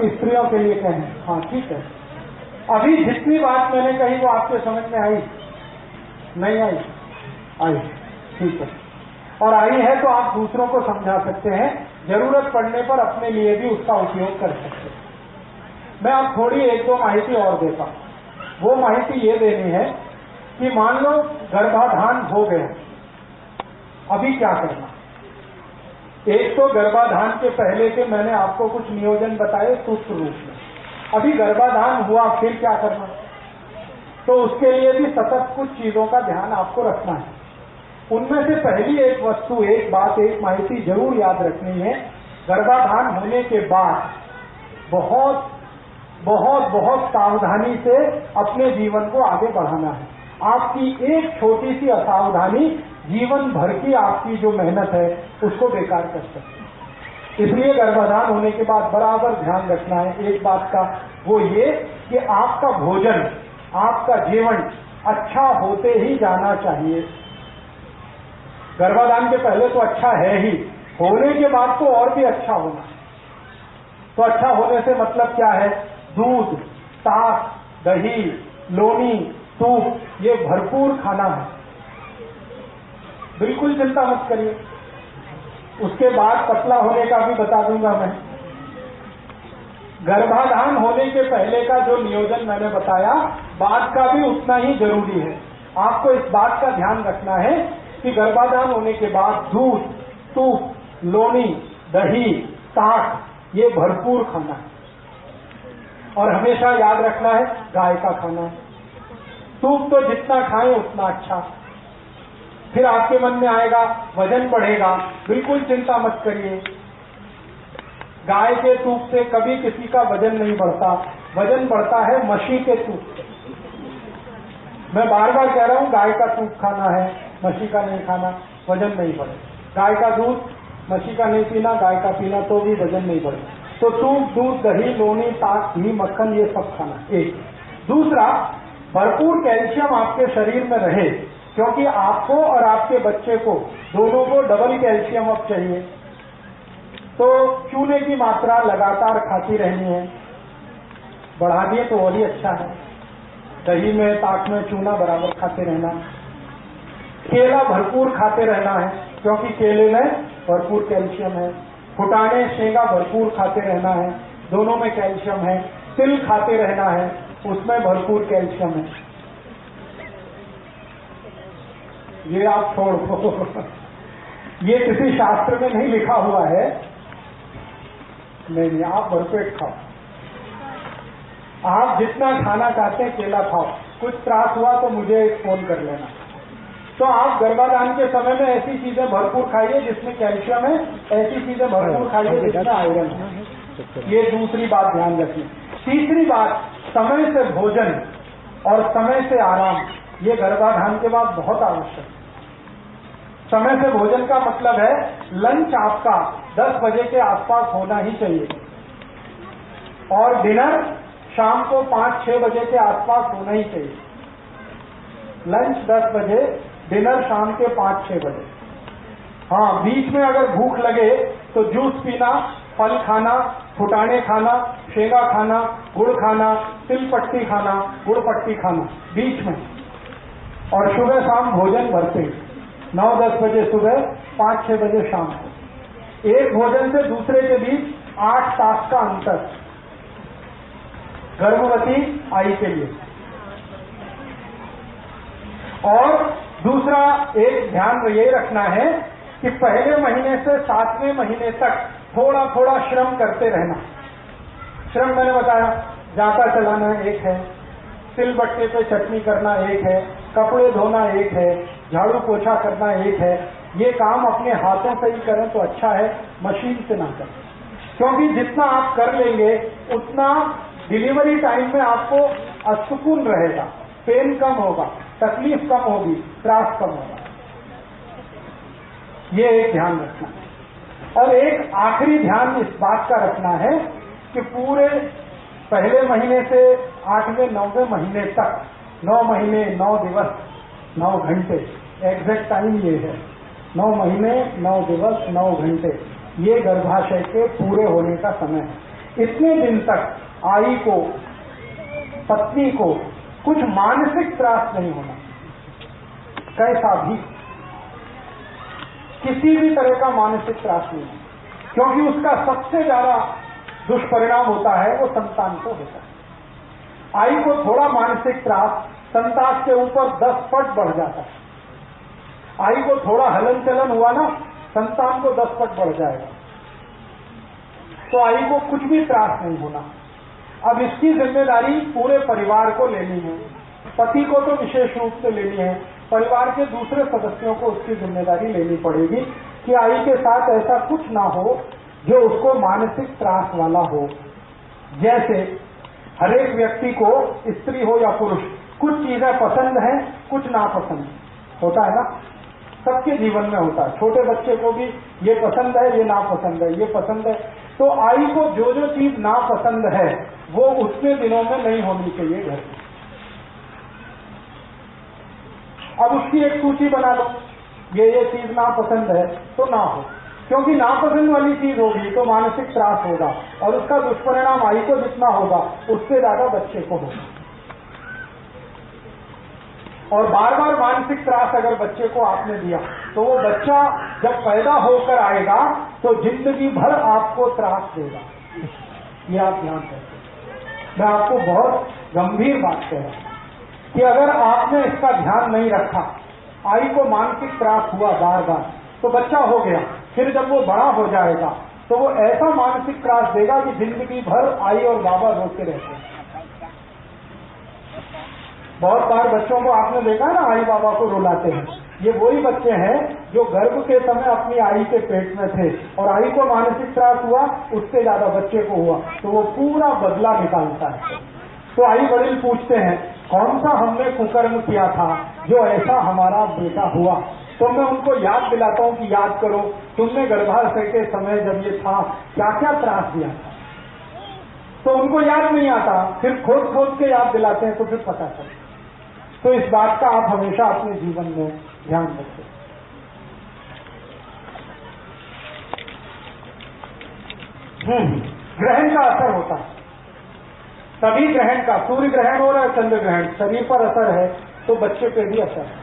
स्त्रियों के लिए कहें, हाँ ठीक है। अभी जितनी बात मैंने कही वो आपके समझ में आई? नहीं आई? आई, ठीक है। और आई है तो आप दूसरों को समझा सकते हैं, जरूरत पड़ने पर अपने लिए भी उसका उपयोग कर सकते हैं। मैं अब थोड़ी 1-2 माहिती और देता हूं। वो माहिती ये देनी है कि मान लो गर्भाधान हो गया, अभी क्या करना। एक तो गर्भाधान के पहले के मैंने आपको कुछ नियोजन बताए सूत्र रूप में। अभी गर्भाधान हुआ, फिर क्या करना, तो उसके लिए भी सतत कुछ चीजों का ध्यान आपको रखना है। उनमें से पहली एक वस्तु, एक बात, एक माहिती जरूर याद रखनी है। गर्भाधान होने के बाद बहुत बहुत बहुत सावधानी से अपने जीवन को आगे बढ़ाना है। आपकी एक छोटी सी असावधानी जीवन भर की आपकी जो मेहनत है उसको बेकार कर सकती है। इसलिए गर्भाधान होने के बाद बराबर ध्यान रखना है एक बात का, वो ये कि आपका भोजन, आपका जीवन अच्छा होते ही जाना चाहिए। गर्भाधान के पहले तो अच्छा है ही, होने के बाद तो और भी अच्छा होना। तो अच्छा होने से मतलब क्या है? दूध, ताक, दही, लोनी, सूप, ये भरपूर खाना है। बिल्कुल चिंता मत करिए। उसके बाद पतला होने का भी बता दूंगा मैं। गर्भाधान होने के पहले का जो नियोजन मैंने बताया, बाद का भी उतना ही जरूरी है। आपको इस बात का ध्यान रखना है कि गर्भाधान होने के बाद दूध, सूप, लोनी, दही, ताक, ये भरपूर खाना है। और हमेशा याद रखना है गाय का खाना है। सूप तो जितना खाएं उतना अच्छा। फिर आपके मन में आएगा वजन बढ़ेगा, बिल्कुल चिंता मत करिए। गाय के सूप से कभी किसी का वजन नहीं बढ़ता, वजन बढ़ता है मछली के सूप से। मैं बार बार कह रहा हूं, गाय का सूप खाना है, मछली का नहीं खाना, वजन नहीं बढ़े। गाय का दूध, मछली का नहीं पीना, गाय का पीना, तो भी वजन नहीं बढ़े। तो सूप, दूध, दही, लोनी, ताक, घी, मक्खन, ये सब खाना। एक दूसरा, भरपूर कैल्शियम आपके शरीर में रहे, क्योंकि आपको और आपके बच्चे को दोनों को डबल कैल्शियम अब चाहिए। तो चूने की मात्रा लगातार खाती रहनी है, बढ़ा दिए तो और ही अच्छा है। दही में, ताक में चूना बराबर खाते रहना। केला भरपूर खाते रहना है, क्योंकि केले में भरपूर कैल्शियम है। फुटाने, शेंगा भरपूर खाते रहना है, दोनों में कैल्शियम है। तिल खाते रहना है, उसमें भरपूर कैल्शियम है। ये आप छोड़ दो, ये किसी शास्त्र में नहीं लिखा हुआ है, नहीं, आप भरपेट खाओ। आप जितना खाना खाते हैं केला खाओ। कुछ त्रास हुआ तो मुझे फोन कर लेना। तो आप गर्भाधान के समय में ऐसी चीजें भरपूर खाइए जिसमें कैल्शियम है, ऐसी चीजें भरपूर खाइए जिसमें आयरन है। ये दूसरी बात ध्यान रखिए। तीसरी बात, समय से भोजन और समय से आराम, ये गर्भाधान के बाद बहुत आवश्यक है। समय से भोजन का मतलब है लंच आपका 10 बजे के आसपास होना ही चाहिए और डिनर शाम को 5-6 बजे के आसपास होना ही चाहिए। लंच 10 बजे, डिनर शाम के 5-6 बजे। हाँ, बीच में अगर भूख लगे तो जूस पीना, फल खाना, फुटाने खाना, शेंगा खाना, गुड़ खाना, तिल पट्टी खाना, गुड़ पट्टी खाना बीच में। और सुबह शाम भोजन भरपेट, 9-10 बजे सुबह, 5-6 बजे शाम को। एक भोजन से दूसरे के बीच 8 तास का अंतर गर्भवती आई के लिए। और दूसरा एक ध्यान ये रखना है कि पहले महीने से 7वें महीने तक थोड़ा थोड़ा श्रम करते रहना। श्रम मैंने बताया, जाता चलाना एक है, सिलबट्टे पे चटनी करना एक है, कपड़े धोना एक है, झाड़ू पोछा करना एक है। ये काम अपने हाथों से ही करें तो अच्छा है, मशीन से ना करें। क्योंकि जितना आप कर लेंगे उतना डिलीवरी टाइम में आपको असुकून रहेगा, पेन कम होगा, तकलीफ कम होगी, त्रास कम होगा। ये एक ध्यान रखना है। और एक आखिरी ध्यान इस बात का रखना है कि पूरे पहले महीने से 8वें 9वें महीने तक, 9 महीने 9 दिवस 9 घंटे, एग्जैक्ट टाइम ये है, 9 महीने 9 दिवस 9 घंटे, ये गर्भाशय के पूरे होने का समय है। इतने दिन तक आई को, पत्नी को कुछ मानसिक त्रास नहीं होना, कैसा भी, किसी भी तरह का मानसिक त्रास नहीं, क्योंकि उसका सबसे ज्यादा दुष्परिणाम होता है वो संतान को होता है। आई को थोड़ा मानसिक त्रास संतान के ऊपर 10 पट बढ़ जाता है। आई को थोड़ा हलन चलन हुआ ना, संतान को 10 पट बढ़ जाएगा। तो आई को कुछ भी त्रास नहीं होना। अब इसकी जिम्मेदारी पूरे परिवार को लेनी है। पति को तो विशेष रूप से लेनी है, परिवार के दूसरे सदस्यों को उसकी जिम्मेदारी लेनी पड़ेगी कि आई के साथ ऐसा कुछ ना हो जो उसको मानसिक त्रास वाला हो। जैसे हर एक व्यक्ति को, स्त्री हो या पुरुष, कुछ चीजें पसंद हैं, कुछ नापसंद होता है ना, सबके जीवन में होता है। छोटे बच्चे को भी ये पसंद है, ये नापसंद है, ये पसंद है। तो आई को जो जो चीज नापसंद है वो उतने दिनों में नहीं होनी चाहिए घर में। अब उसकी एक सूची बना लो, ये चीज नापसंद है तो ना हो, क्योंकि नापसंद वाली चीज होगी तो मानसिक त्रास होगा और उसका दुष्परिणाम आई को जितना होगा उससे ज्यादा बच्चे को होगा। और बार बार मानसिक त्रास अगर बच्चे को आपने दिया तो वो बच्चा जब पैदा होकर आएगा तो जिंदगी भर आपको त्रास देगा। ये आप ध्यान रखें। मैं आपको बहुत गंभीर बात कह रहा हूं कि अगर आपने इसका ध्यान नहीं रखा, आई को मानसिक त्रास हुआ बार बार, तो बच्चा हो गया, फिर जब वो बड़ा हो जाएगा तो वो ऐसा मानसिक त्रास देगा कि जिंदगी भर आई और बाबा रोते रहते हैं। बहुत बार बच्चों को आपने देखा ना, आई बाबा को रुलाते हैं। ये वही बच्चे हैं जो गर्भ के समय अपनी आई के पेट में थे और आई को मानसिक त्रास हुआ, उससे ज्यादा बच्चे को हुआ, तो वो पूरा बदला निकालता है। तो आई वडील पूछते हैं, कौन सा हमने कुकर्म किया था जो ऐसा हमारा बेटा हुआ? तो मैं उनको याद दिलाता हूं कि याद करो, तुमने गर्भाशय के समय जब ये था क्या क्या त्रास दिया था। तो उनको याद नहीं आता, फिर खोद खोद के याद दिलाते हैं तो फिर पता चलता। तो इस बात का आप हमेशा अपने जीवन में ध्यान रखें। ग्रहण का असर होता है, सभी ग्रहण का, सूर्य ग्रहण हो रहा है, चंद्र ग्रहण, शरीर पर असर है तो बच्चे पे भी असर है।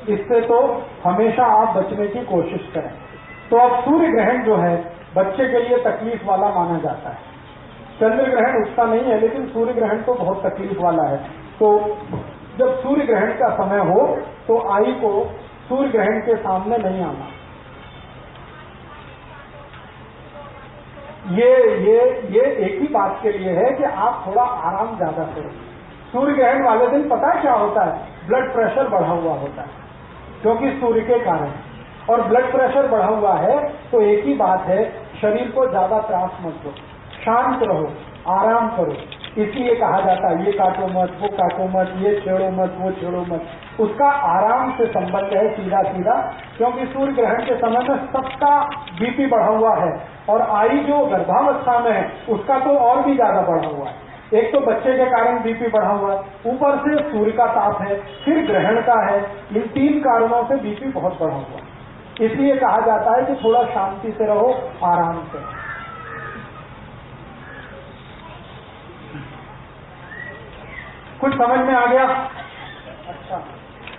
इससे तो हमेशा आप बचने की कोशिश करें। तो अब सूर्य ग्रहण जो है बच्चे के लिए तकलीफ वाला माना जाता है। चंद्र ग्रहण उसका नहीं है, लेकिन सूर्य ग्रहण तो बहुत तकलीफ वाला है। तो जब सूर्य ग्रहण का समय हो तो आई को सूर्य ग्रहण के सामने नहीं आना। ये एक ही बात के लिए है कि आप थोड़ा आराम ज्यादा करें। सूर्य ग्रहण वाले दिन पता है क्या होता है? ब्लड प्रेशर बढ़ा हुआ होता है, क्योंकि सूर्य के कारण। और ब्लड प्रेशर बढ़ा हुआ है तो एक ही बात है, शरीर को ज्यादा त्रास मत दो, शांत रहो, आराम करो। इसलिए कहा जाता है ये काटो मत, वो काटो मत, ये छेड़ो मत, वो छेड़ो मत। उसका आराम से संबंध है सीधा सीधा, क्योंकि सूर्य ग्रहण के समय में सबका बीपी बढ़ा हुआ है और आई जो गर्भावस्था में है उसका तो और भी ज्यादा बढ़ा हुआ है। एक तो बच्चे के कारण बीपी बढ़ा हुआ है, ऊपर से सूर्य का ताप है, फिर ग्रहण का है। इन 3 कारणों से बीपी बहुत बढ़ा हुआ है। इसलिए कहा जाता है कि थोड़ा शांति से रहो, आराम से। कुछ समझ में आ गया? अच्छा,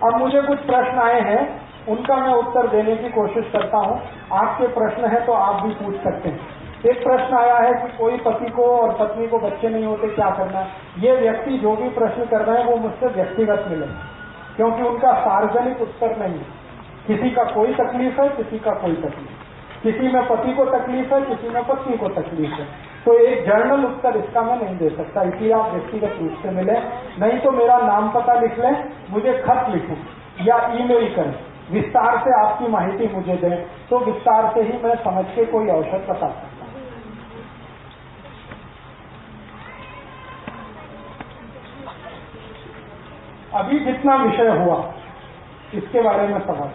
अब मुझे कुछ प्रश्न आए हैं, उनका मैं उत्तर देने की कोशिश करता हूं। आपके प्रश्न है तो आप भी पूछ सकते हैं। एक प्रश्न आया है कि कोई पति को और पत्नी को बच्चे नहीं होते, क्या करना है? ये व्यक्ति जो भी प्रश्न कर रहे हैं वो मुझसे व्यक्तिगत मिले, क्योंकि उनका सार्वजनिक उत्तर नहीं है। किसी का कोई तकलीफ है, किसी का कोई तकलीफ, किसी में पति को तकलीफ है, किसी में पत्नी को तकलीफ है। तो एक जर्नल उत्तर इसका मैं नहीं दे सकता, इसलिए आप व्यक्तिगत रूप से मिले। नहीं तो मेरा नाम पता लिख लें, मुझे खत लिखें या ईमेल करें, विस्तार से आपकी माहिती मुझे दें, तो विस्तार से ही मैं समझ के कोई औषध बता सकता हूं। अभी जितना विषय हुआ इसके बारे में समझ